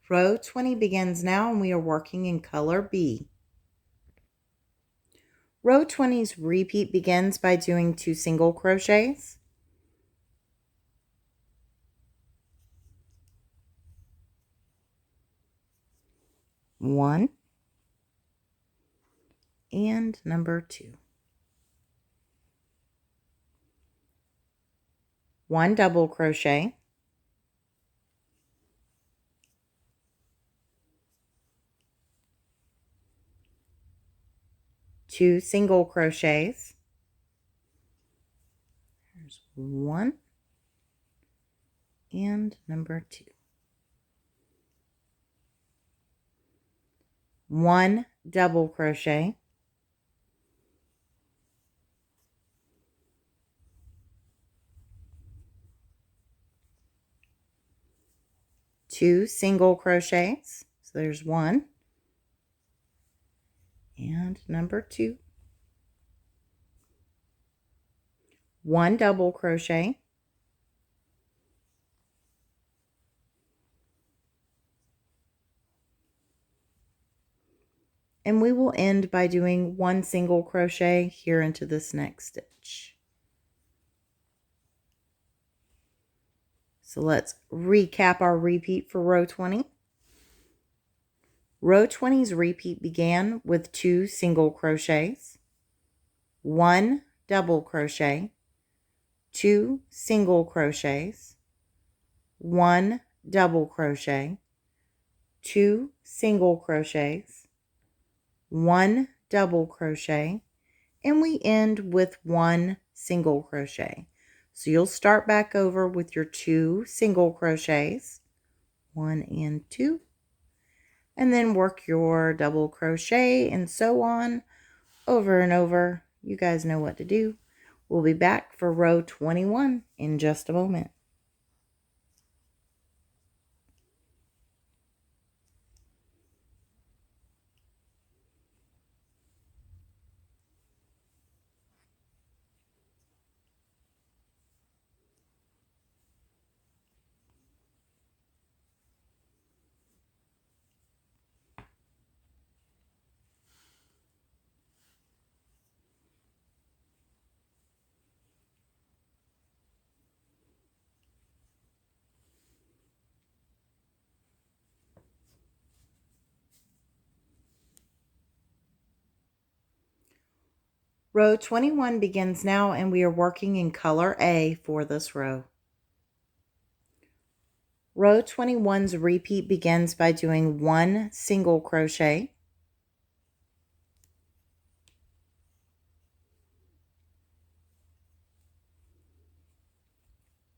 Row 20 begins now, and we are working in color B. Row 20's repeat begins by doing 2 single crochets, 1 and number 2, 1 double crochet, 2 single crochets, there's 1 and number 2, 1 double crochet, 2 single crochets, so there's 1 and number 2, 1 double crochet, and we will end by doing 1 single crochet here into this next stitch. So let's recap our repeat for row 20. Row 20's repeat began with 2 single crochets, 1 double crochet, 2 single crochets, 1 double crochet, 2 single crochets, 1 double crochet, and we end with 1 single crochet. So you'll start back over with your 2 single crochets, 1 and 2, and then work your double crochet and so on over and over. You guys know what to do. We'll be back for row 21 in just a moment. Row 21 begins now, and we are working in color A for this row. Row 21's repeat begins by doing 1 single crochet,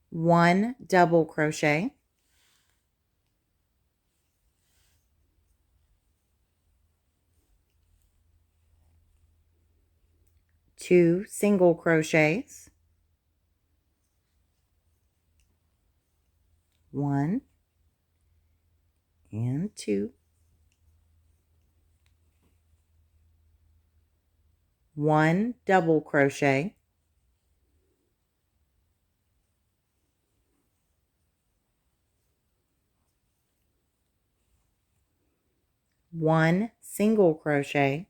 1 double crochet, 2 single crochets, 1 and 2, 1 double crochet, 1 single crochet,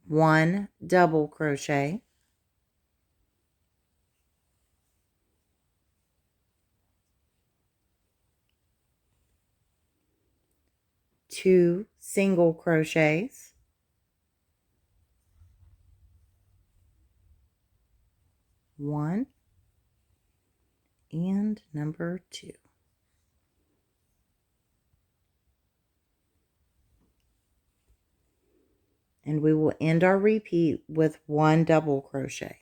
1 double crochet, 2 single crochets, 1 and number 2. And we will end our repeat with 1 double crochet.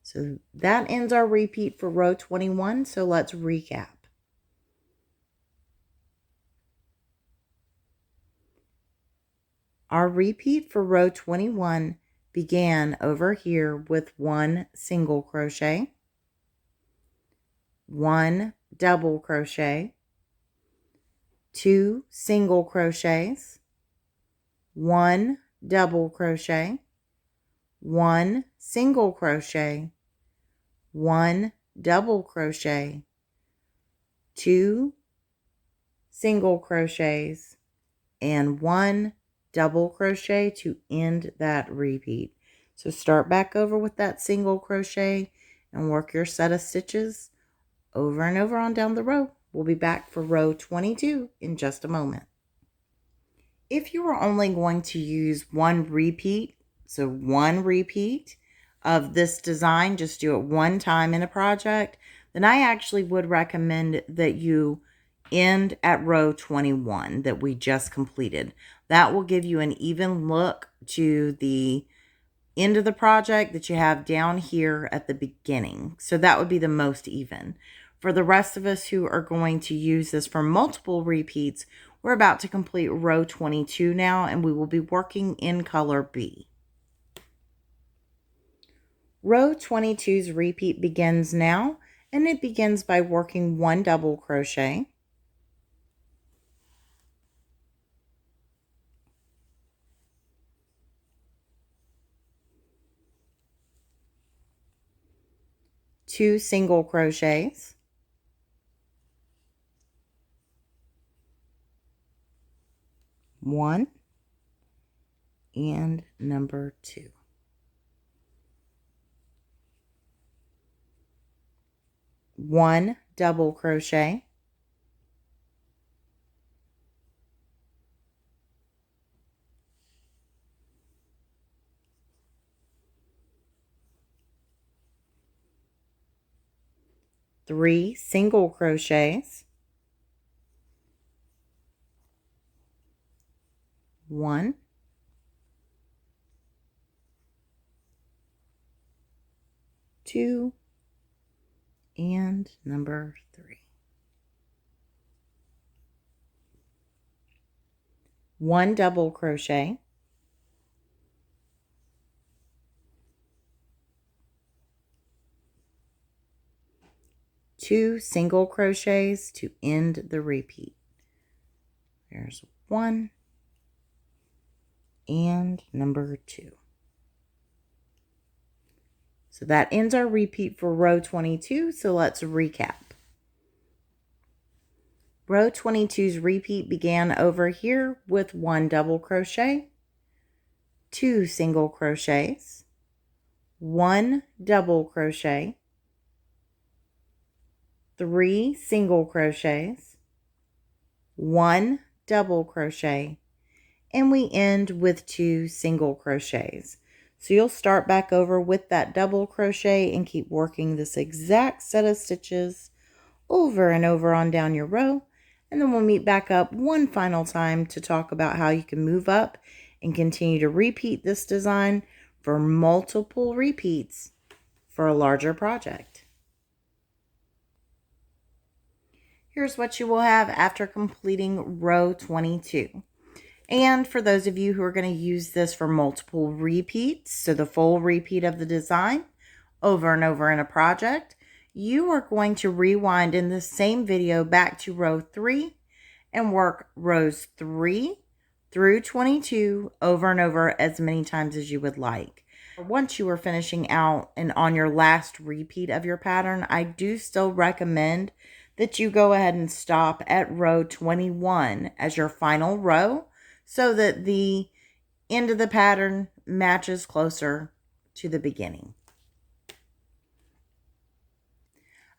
So that ends our repeat for row 21. So let's recap. Our repeat for row 21 began over here with 1 single crochet, 1 double crochet, 2 single crochets, 1 double crochet, 1 single crochet, 1 double crochet, 2 single crochets, and 1 double crochet to end that repeat. So start back over with that single crochet and work your set of stitches over and over on down the row. We'll be back for row 22 in just a moment. If you are only going to use one repeat, so one repeat of this design, just do it one time in a project, then I actually would recommend that you end at row 21 that we just completed. That will give you an even look to the end of the project that you have down here at the beginning. So that would be the most even. For the rest of us who are going to use this for multiple repeats, we're about to complete row 22 now, and we will be working in color B. Row 22's repeat begins now, and it begins by working 1 double crochet, 2 single crochets, 1 and number 2. 1 double crochet, 3 single crochets, 1, 2, and number 3. 1 double crochet, 2 single crochets to end the repeat. There's 1 and number 2. So that ends our repeat for row 22. So let's recap. Row 22's repeat began over here with 1 double crochet, 2 single crochets, 1 double crochet, 3 single crochets, 1 double crochet, and we end with 2 single crochets. So you'll start back over with that double crochet and keep working this exact set of stitches over and over on down your row. And then we'll meet back up one final time to talk about how you can move up and continue to repeat this design for multiple repeats for a larger project. Here's what you will have after completing row 22. And for those of you who are going to use this for multiple repeats, so the full repeat of the design over and over in a project, you are going to rewind in the same video back to row 3 and work rows 3 through 22 over and over as many times as you would like. Once you are finishing out and on your last repeat of your pattern, I do still recommend that you go ahead and stop at row 21 as your final row, so that the end of the pattern matches closer to the beginning.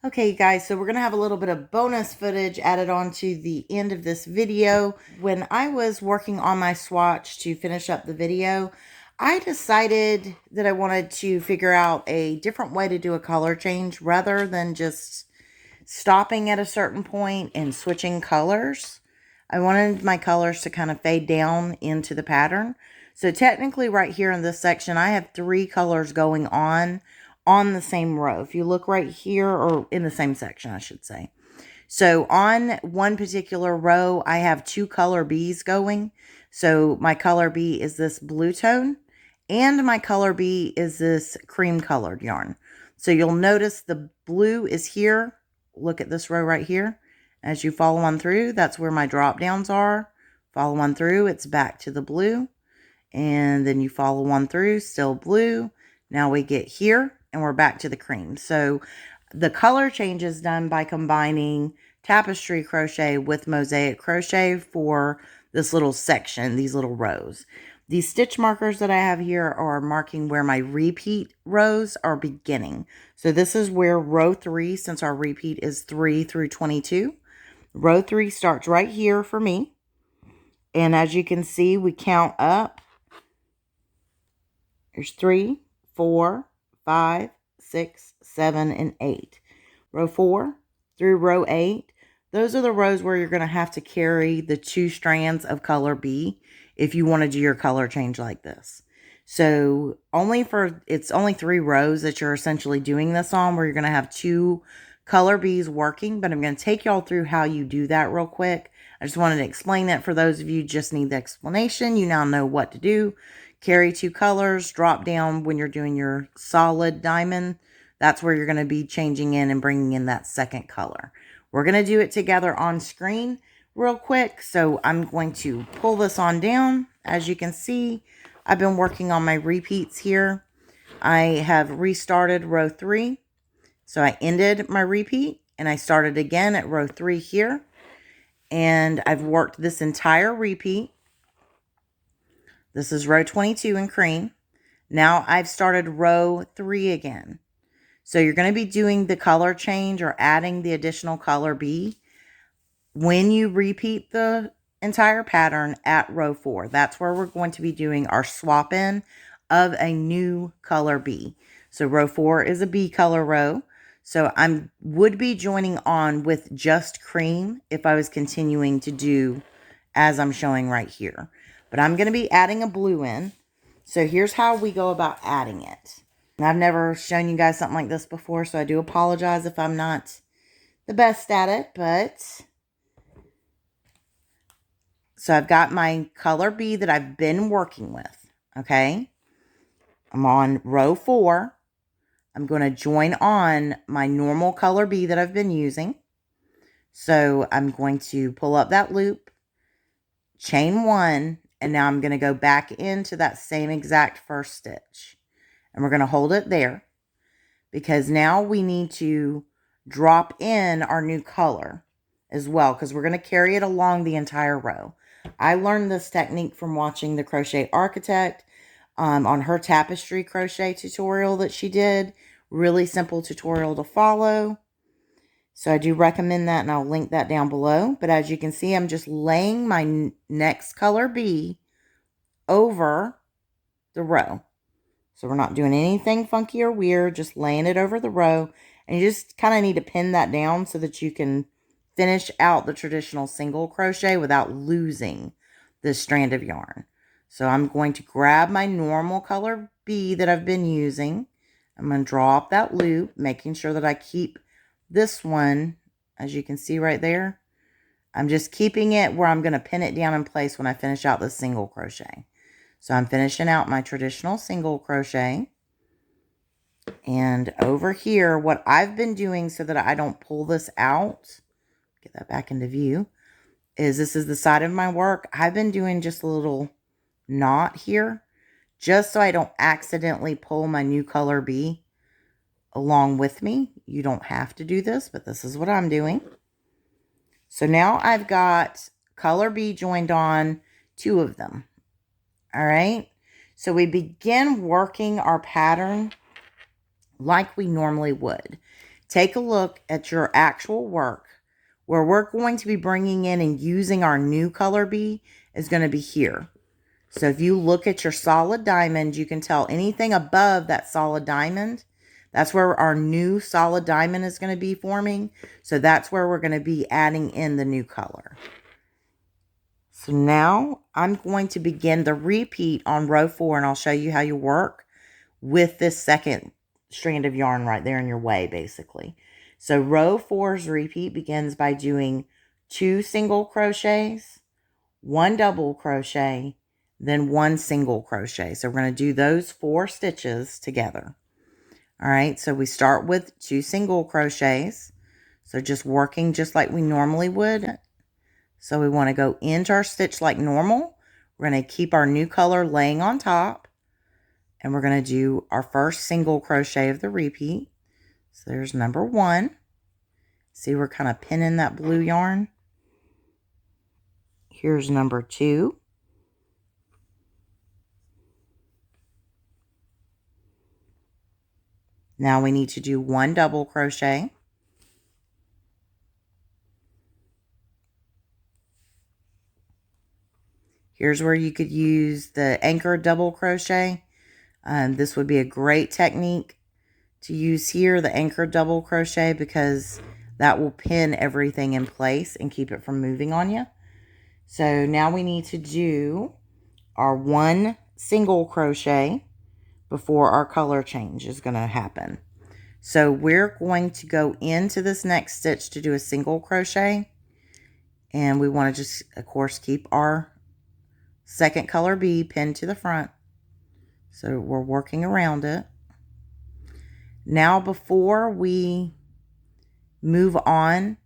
Okay, guys, so we're going to have a little bit of bonus footage added on to the end of this video. When I was working on my swatch to finish up the video, I decided that I wanted to figure out a different way to do a color change rather than just stopping at a certain point and switching colors. I wanted my colors to kind of fade down into the pattern. So technically right here in this section, I have 3 colors going on the same row. If you look right here, or in the same section, I should say. So on one particular row, I have 2 color Bs going. So my color B is this blue tone, and my color B is this cream colored yarn. So you'll notice the blue is here. Look at this row right here. As you follow on through, that's where my drop downs are. Follow on through, it's back to the blue. And then you follow on through, still blue. Now we get here and we're back to the cream. So the color change is done by combining tapestry crochet with mosaic crochet for this little section, these little rows. These stitch markers that I have here are marking where my repeat rows are beginning. So this is where row 3, since our repeat is 3 through 22, row 3 starts right here for me. And as you can see, we count up. There's 3, 4, 5, 6, 7, and 8. Row 4 through row 8. Those are the rows where you're going to have to carry the 2 strands of color B if you want to do your color change like this. So it's only 3 rows that you're essentially doing this on, where you're going to have 2 color Bs working, but I'm going to take y'all through how you do that real quick. I just wanted to explain that for those of you who just need the explanation. You now know what to do. Carry 2 colors, drop down when you're doing your solid diamond. That's where you're going to be changing in and bringing in that second color. We're going to do it together on screen real quick. So I'm going to pull this on down. As you can see, I've been working on my repeats here. I have restarted row 3. So I ended my repeat and I started again at row 3 here. And I've worked this entire repeat. This is row 22 in cream. Now I've started row 3 again. So you're going to be doing the color change or adding the additional color B when you repeat the entire pattern at row 4. That's where we're going to be doing our swap in of a new color B. So row 4 is a B color row. So I would be joining on with just cream if I was continuing to do as I'm showing right here. But I'm going to be adding a blue in. So here's how we go about adding it. And I've never shown you guys something like this before, so I do apologize if I'm not the best at it. But so I've got my color B that I've been working with. Okay. I'm on row 4. I'm going to join on my normal color B that I've been using. So I'm going to pull up that loop, chain 1, and now I'm going to go back into that same exact first stitch. And we're going to hold it there because now we need to drop in our new color as well, because we're going to carry it along the entire row. I learned this technique from watching the Crochet Architect. on her tapestry crochet tutorial that she did. Really simple tutorial to follow. So I do recommend that, and I'll link that down below. But as you can see, I'm just laying my next color bee over the row. So we're not doing anything funky or weird, just laying it over the row. And you just kind of need to pin that down so that you can finish out the traditional single crochet without losing this strand of yarn. So I'm going to grab my normal color bee that I've been using. I'm going to draw up that loop, making sure that I keep this one, as you can see right there. I'm just keeping it where I'm going to pin it down in place when I finish out the single crochet. So I'm finishing out my traditional single crochet. And over here, what I've been doing so that I don't pull this out, get that back into view, is this is the side of my work. I've been doing just a little knot here, just so I don't accidentally pull my new color bee along with me. You don't have to do this, but this is what I'm doing. So now I've got color bee joined on, 2 of them. All right. So we begin working our pattern like we normally would. Take a look at your actual work. Where we're going to be bringing in and using our new color bee is going to be here. So if you look at your solid diamond, you can tell anything above that solid diamond, that's where our new solid diamond is going to be forming. So that's where we're going to be adding in the new color. So now I'm going to begin the repeat on row 4, and I'll show you how you work with this second strand of yarn right there in your way, basically. So row 4's repeat begins by doing 2 single crochets, 1 double crochet, then 1 single crochet. So we're going to do those 4 stitches together. All right, so we start with 2 single crochets. So just working just like we normally would. So we want to go into our stitch like normal. We're going to keep our new color laying on top. And we're going to do our first single crochet of the repeat. So there's number 1. See, we're kind of pinning that blue yarn. Here's number 2. Now we need to do 1 double crochet. Here's where you could use the anchor double crochet. This would be a great technique to use here, the anchor double crochet, because that will pin everything in place and keep it from moving on you. So now we need to do our 1 single crochet before our color change is going to happen. So we're going to go into this next stitch to do a single crochet. And we want to just, of course, keep our second color bee pinned to the front. So we're working around it. Now before we move on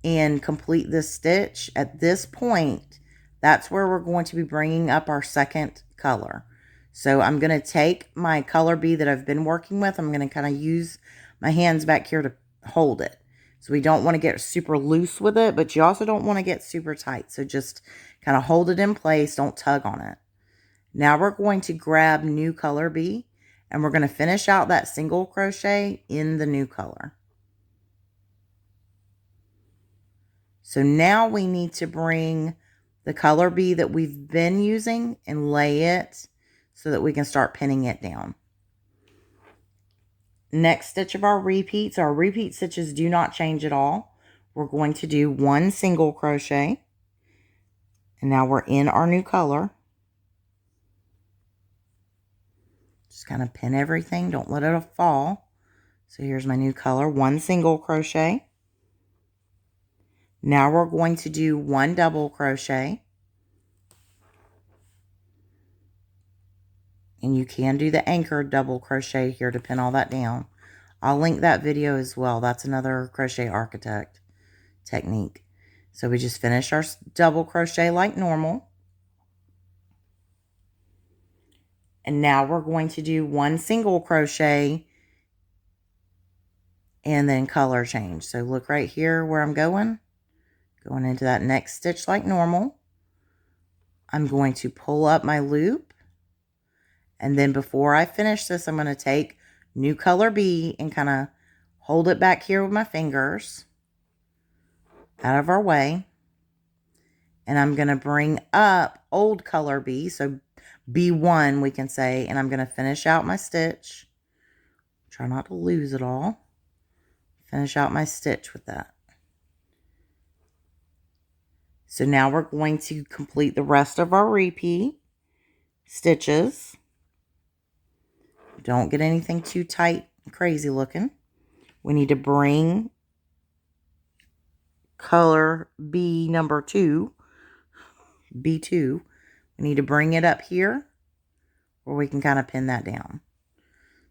and complete this stitch, at this point, that's where we're going to be bringing up our second color. So I'm going to take my color bee that I've been working with. I'm going to kind of use my hands back here to hold it. So we don't want to get super loose with it, but you also don't want to get super tight. So just kind of hold it in place. Don't tug on it. Now we're going to grab new color bee, and we're going to finish out that single crochet in the new color. So now we need to bring the color bee that we've been using and lay it so that we can start pinning it down. Next stitch of our repeats stitches do not change at all. We're going to do 1 single crochet. And now we're in our new color. Just kind of pin everything. Don't let it fall. So here's my new color. 1 single crochet. Now we're going to do 1 double crochet. And you can do the anchor double crochet here to pin all that down. I'll link that video as well. That's another crochet architect technique. So we just finish our double crochet like normal. And now we're going to do 1 single crochet and then color change. So look right here where I'm going into that next stitch like normal. I'm going to pull up my loop, And then before I finish this, I'm going to take new color B and kind of hold it back here with my fingers out of our way. And I'm going to bring up old color B, so B1 we can say, and I'm going to finish out my stitch. Try not to lose it all. Finish out my stitch with that. So now we're going to complete the rest of our repeat stitches. Don't get anything too tight and crazy looking. We need to bring color B number 2, B2. We need to bring it up here where we can kind of pin that down.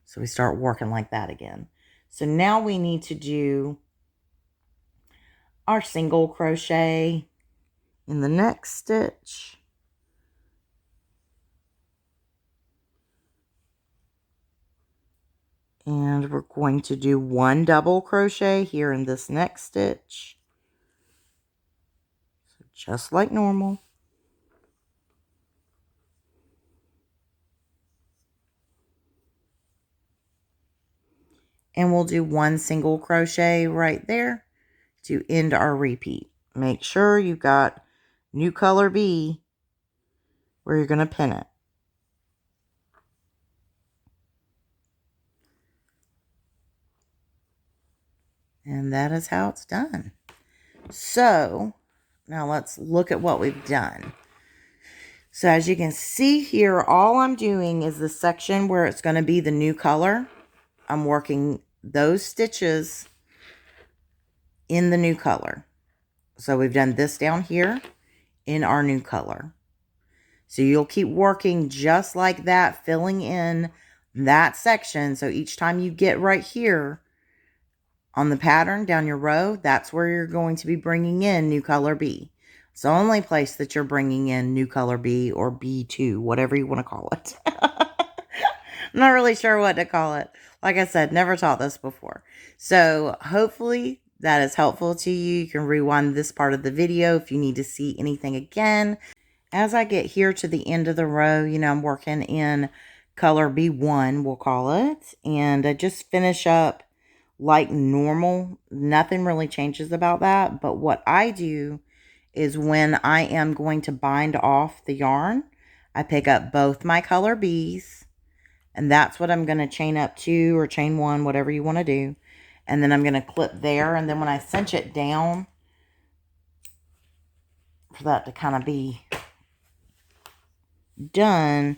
So we start working like that again. So now we need to do our single crochet in the next stitch. And we're going to do 1 double crochet here in this next stitch. So just like normal. And we'll do 1 single crochet right there to end our repeat. Make sure you've got new color B where you're going to pin it. And that is how it's done. So now let's look at what we've done. So as you can see here, all I'm doing is the section where it's going to be the new color. I'm working those stitches in the new color. So we've done this down here in our new color. So you'll keep working just like that, filling in that section. So each time you get right here on the pattern down your row, that's where you're going to be bringing in new color B. It's the only place that you're bringing in new color B or B2, whatever you want to call it. I'm not really sure what to call it. Like I said, never taught this before. So hopefully that is helpful to you. You can rewind this part of the video if you need to see anything again. As I get here to the end of the row, you know, I'm working in color B1, we'll call it. And I just finish up like normal. Nothing really changes about that. But what I do is when I am going to bind off the yarn, I pick up both my color Bs. And that's what I'm going to chain up to, or chain 1, whatever you want to do. And then I'm going to clip there. And then when I cinch it down, for that to kind of be done,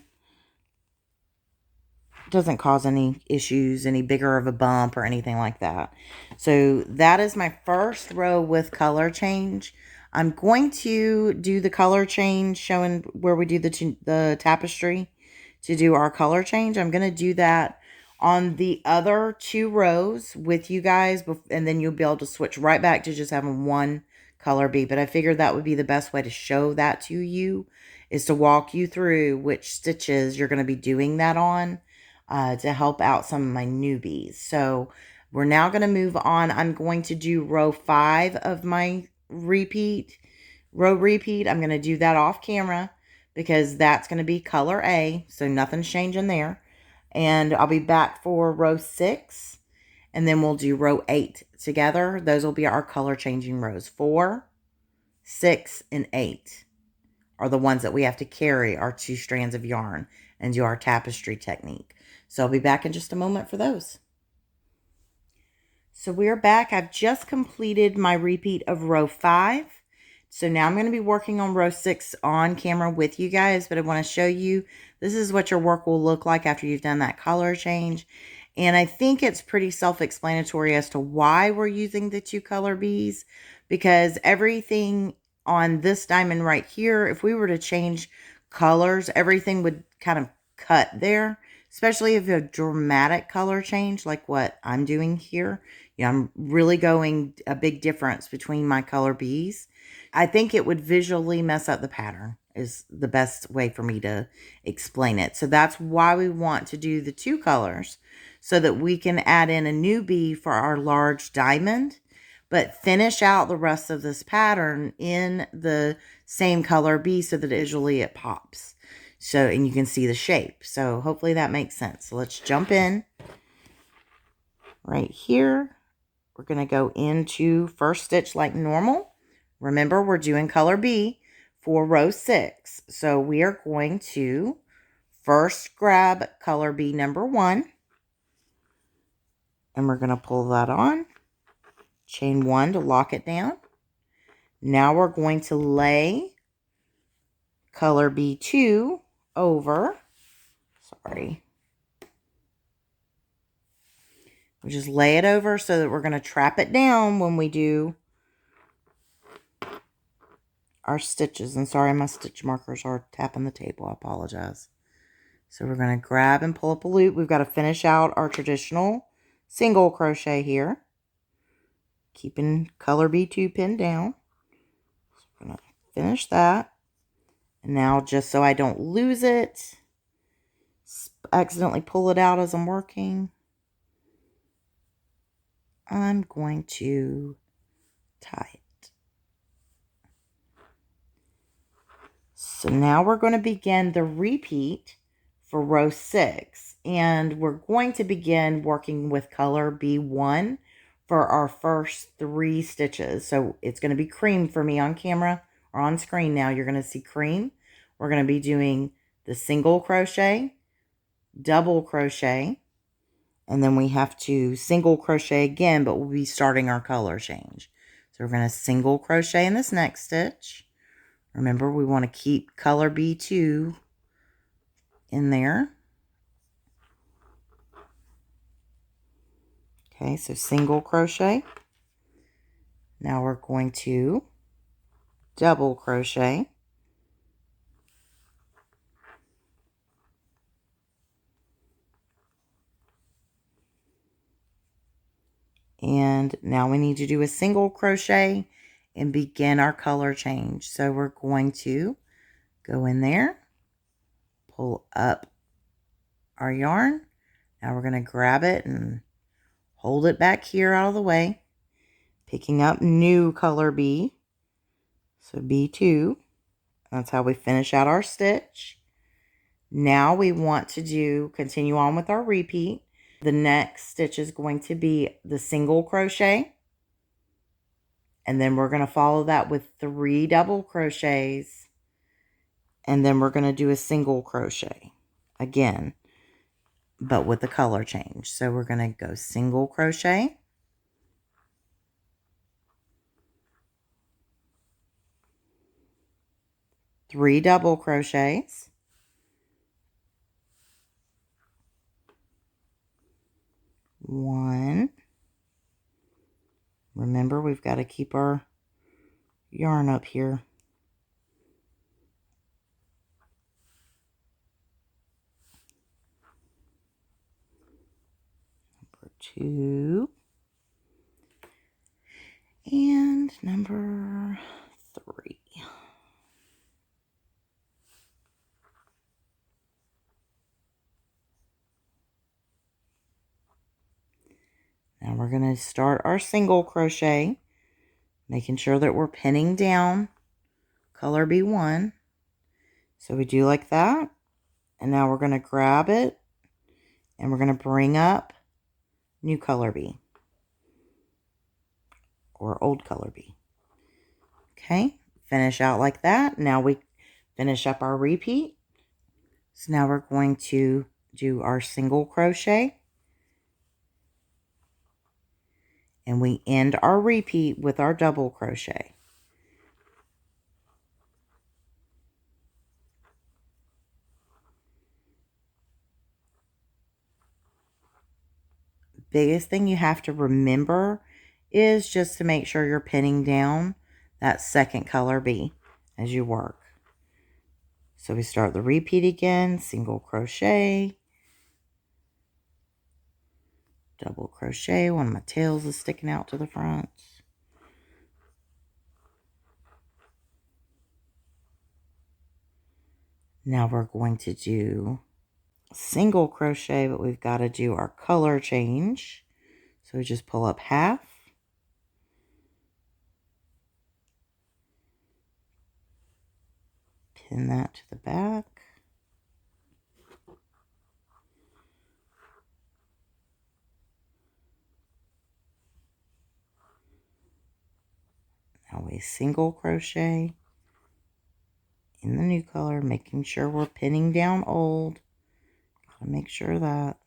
it doesn't cause any issues, any bigger of a bump or anything like that. So that is my first row with color change. I'm going to do the color change showing where we do the tapestry to do our color change. I'm going to do that on the other 2 rows with you guys, and then you'll be able to switch right back to just having 1 color B. But I figured that would be the best way to show that to you, is to walk you through which stitches you're going to be doing that on to help out some of my newbies. So we're now going to move on. I'm going to do row 5 of my row repeat. I'm going to do that off camera, because that's going to be color A, so nothing's changing there. And I'll be back for row 6, and then we'll do row 8 together. Those will be our color changing rows. 4, 6, and 8 are the ones that we have to carry our 2 strands of yarn and do our tapestry technique. So I'll be back in just a moment for those. So we're back. I've just completed my repeat of row 5. So now I'm going to be working on row 6 on camera with you guys, but I want to show you, this is what your work will look like after you've done that color change. And I think it's pretty self-explanatory as to why we're using the 2 color Bs, because everything on this diamond right here, if we were to change colors, everything would kind of cut there, especially if a dramatic color change like what I'm doing here. You know, I'm really going a big difference between my color Bs. I think it would visually mess up the pattern, is the best way for me to explain it. So that's why we want to do the 2 colors, so that we can add in a new B for our large diamond, but finish out the rest of this pattern in the same color B so that visually it pops. So, and you can see the shape. So hopefully that makes sense. So let's jump in right here. We're going to go into first stitch like normal. Remember, we're doing color B for row 6. So we are going to first grab color B number 1. And we're going to pull that on. Chain 1 to lock it down. Now we're going to lay color B2 over. Sorry. We just lay it over so that we're going to trap it down when we do our stitches. And sorry, my stitch markers are tapping the table. I apologize. So we're going to grab and pull up a loop. We've got to finish out our traditional single crochet here. Keeping color B2 pinned down. So we're going to finish that. And now, just so I don't lose it, accidentally pull it out as I'm working, I'm going to tie it. So now we're going to begin the repeat for row 6. And we're going to begin working with color B1 for our first 3 stitches. So it's going to be cream for me on camera or on screen now. You're going to see cream. We're going to be doing the single crochet, double crochet, and then we have to single crochet again, but we'll be starting our color change. So we're going to single crochet in this next stitch. Remember, we want to keep color B2 in there. Okay, so single crochet. Now we're going to double crochet. And now we need to do a single crochet and begin our color change. So we're going to go in there, pull up our yarn. Now we're going to grab it and hold it back here out of the way, picking up new color B. So B2, that's how we finish out our stitch. Now we want to continue on with our repeat. The next stitch is going to be the single crochet. And then we're going to follow that with 3 double crochets. And then we're going to do a single crochet again, but with the color change. So we're going to go single crochet. 3 double crochets. 1. Remember, we've got to keep our yarn up here. Number 2. And number 3. Now we're going to start our single crochet, making sure that we're pinning down color B1. So we do like that. And now we're going to grab it and we're going to bring up new color B or old color B. Okay, finish out like that. Now we finish up our repeat. So now we're going to do our single crochet. And we end our repeat with our double crochet. Biggest thing you have to remember is just to make sure you're pinning down that second color B as you work. So we start the repeat again, single crochet, double crochet. One of my tails is sticking out to the front. Now we're going to do single crochet, but we've got to do our color change. So we just pull up half. Pin that to the back. we single crochet in the new color, making sure we're pinning down old. Gotta make sure of that.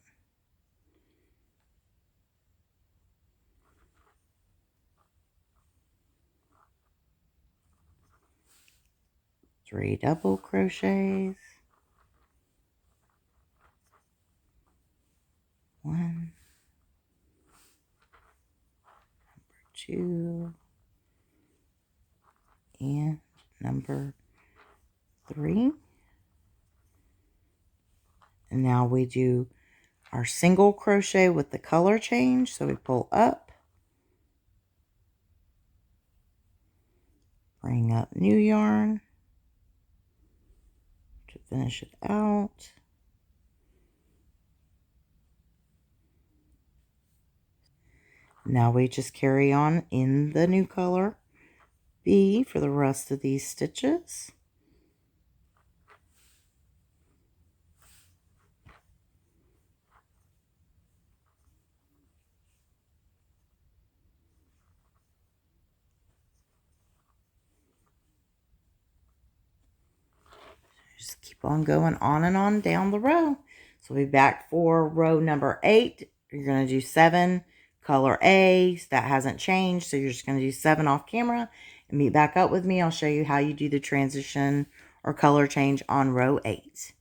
Three double crochets. One, number two, and number three. And now we do our single crochet with the color change. So we pull up, bring up new yarn to finish it out. Now we just carry on in the new color B for the rest of these stitches. Just keep on going on and on down the row. So we'll be back for row number 8. You're going to do 7 color A. That hasn't changed, so you're just going to do 7 off camera and meet back up with me. I'll show you how you do the transition or color change on row 8.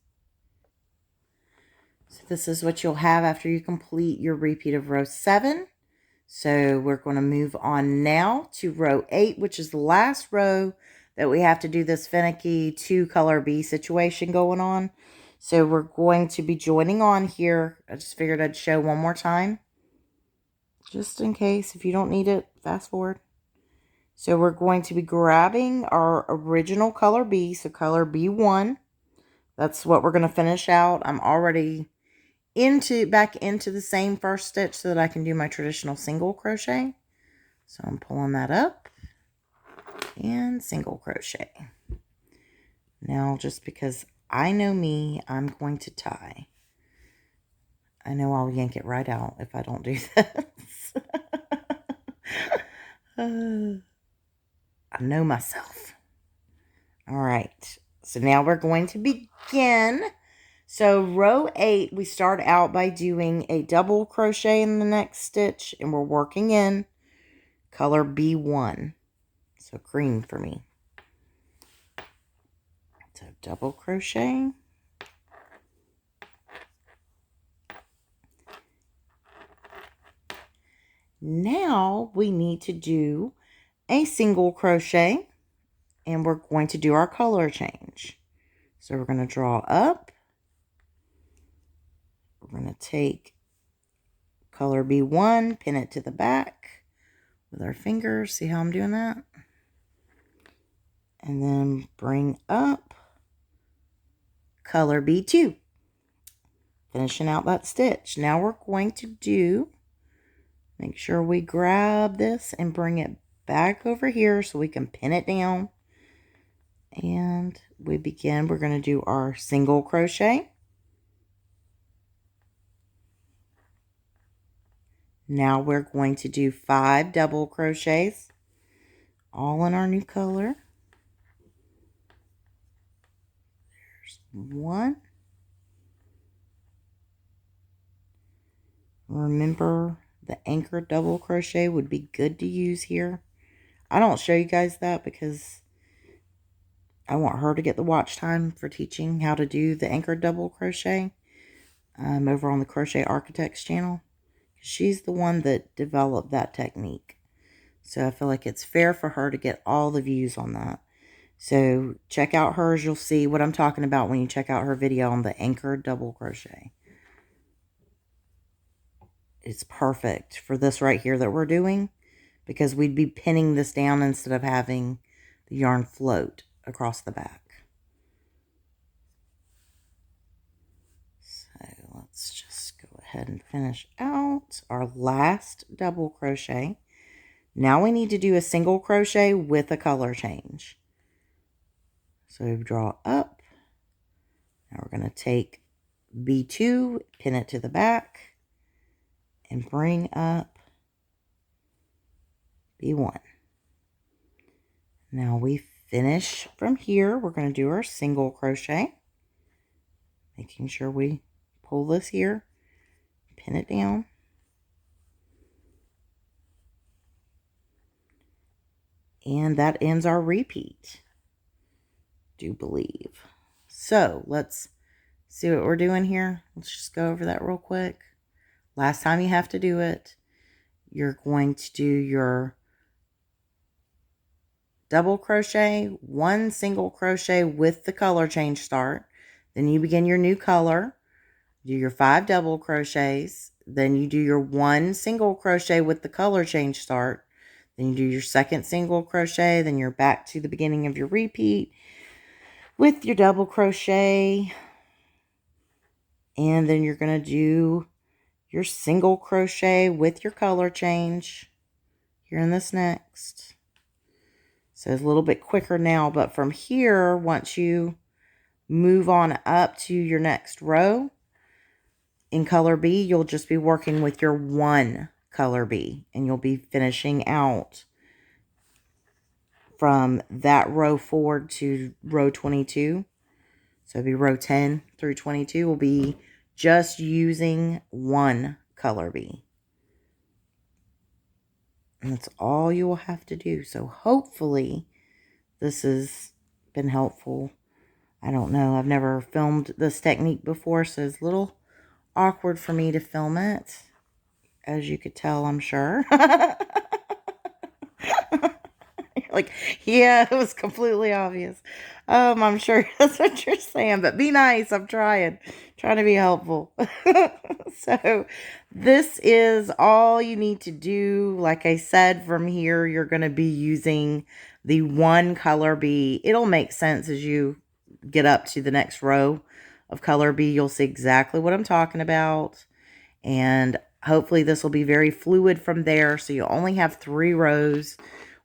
So this is what you'll have after you complete your repeat of row 7. So we're going to move on now to row 8, which is the last row that we have to do this finicky 2 color B situation going on. So we're going to be joining on here. I just figured I'd show one more time, just in case. If you don't need it, fast forward. So we're going to be grabbing our original color B, so color B1. That's what we're going to finish out. I'm already back into the same first stitch so that I can do my traditional single crochet. So I'm pulling that up and single crochet. Now, just because I know me, I'm going to tie. I know I'll yank it right out if I don't do this. I know myself. All right. So now we're going to begin. So row 8, we start out by doing a double crochet in the next stitch, and we're working in color B1. So green for me. So double crochet. Now we need to do a single crochet, and we're going to do our color change. So we're going to draw up. We're going to take color B1, pin it to the back with our fingers. See how I'm doing that? And then bring up color B2, finishing out that stitch. Now we're going to make sure we grab this and bring it back over here so we can pin it down. And we're going to do our single crochet. Now we're going to do 5 double crochets, all in our new color. There's 1. Remember, the anchor double crochet would be good to use here. I don't show you guys that because I want her to get the watch time for teaching how to do the anchor double crochet over on the Crochet Architects channel. She's the one that developed that technique. So I feel like it's fair for her to get all the views on that. So check out hers. You'll see what I'm talking about when you check out her video on the anchor double crochet. It's perfect for this right here that we're doing, because we'd be pinning this down instead of having the yarn float across the back. So let's just go ahead and finish out our last double crochet. Now we need to do a single crochet with a color change. So we draw up. Now we're going to take B2, pin it to the back, and bring up B1. Now we finish from here. We're going to do our single crochet, making sure we pull this here, pin it down. And that ends our repeat, do believe. So let's see what we're doing here. Let's just go over that real quick. Last time you have to do it, you're going to do your double crochet, 1 single crochet with the color change start. Then you begin your new color, do your 5 double crochets. Then you do your 1 single crochet with the color change start. Then you do your 2nd single crochet. Then you're back to the beginning of your repeat with your double crochet. And then you're going to do your single crochet with your color change here in this next. So it's a little bit quicker now, but from here, once you move on up to your next row in color B, you'll just be working with your 1 color B, and you'll be finishing out from that row forward to row 22. So it'll be row 10 through 22 will be just using 1 color B. And that's all you will have to do. So hopefully this has been helpful. I don't know. I've never filmed this technique before, so it's a little awkward for me to film it. As you could tell, I'm sure. Like, yeah, it was completely obvious. I'm sure that's what you're saying, but be nice. I'm trying to be helpful. So this is all you need to do. Like I said, from here, you're going to be using the 1 color B. It'll make sense as you get up to the next row of color B. You'll see exactly what I'm talking about. And hopefully this will be very fluid from there. So you only have 3 rows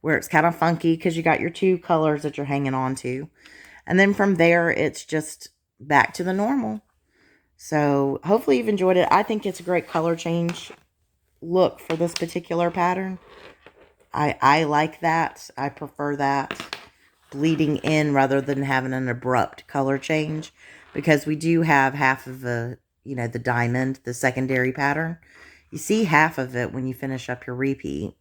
where it's kind of funky because you got your 2 colors that you're hanging on to. And then from there, it's just back to the normal. So hopefully you've enjoyed it. I think it's a great color change look for this particular pattern. I like that. I prefer that bleeding in rather than having an abrupt color change, because we do have half of the, the diamond, the secondary pattern. You see half of it when you finish up your repeat.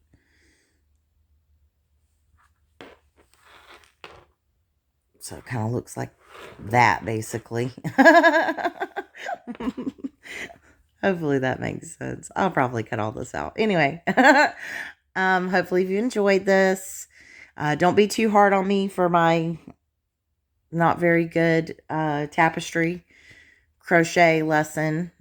So it kind of looks like that, basically. Hopefully that makes sense. I'll probably cut all this out. Anyway, hopefully you enjoyed this. Don't be too hard on me for my not very good tapestry crochet lesson.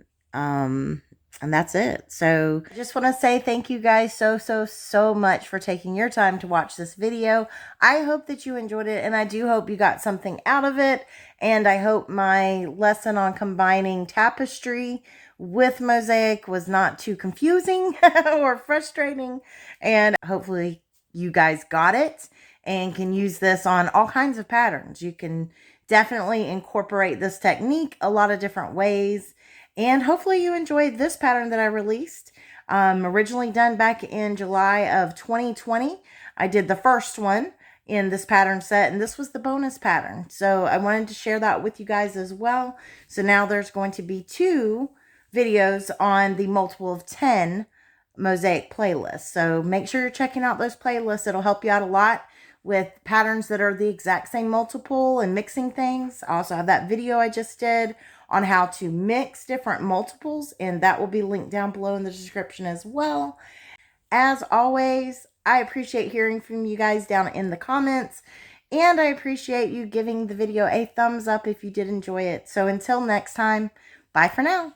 And that's it. So I just want to say thank you guys so much for taking your time to watch this video. I hope that you enjoyed it, and I do hope you got something out of it. And I hope my lesson on combining tapestry with mosaic was not too confusing or frustrating. And hopefully you guys got it and can use this on all kinds of patterns. You can definitely incorporate this technique a lot of different ways. And hopefully you enjoyed this pattern that I released. Originally done back in July of 2020. I did the first one in this pattern set, and this was the bonus pattern. So I wanted to share that with you guys as well. So now there's going to be 2 videos on the multiple of 10 mosaic playlist. So make sure you're checking out those playlists. It'll help you out a lot with patterns that are the exact same multiple and mixing things. I also have that video I just did on how to mix different multiples, and that will be linked down below in the description as well. As always, I appreciate hearing from you guys down in the comments, and I appreciate you giving the video a thumbs up if you did enjoy it. So until next time, bye for now.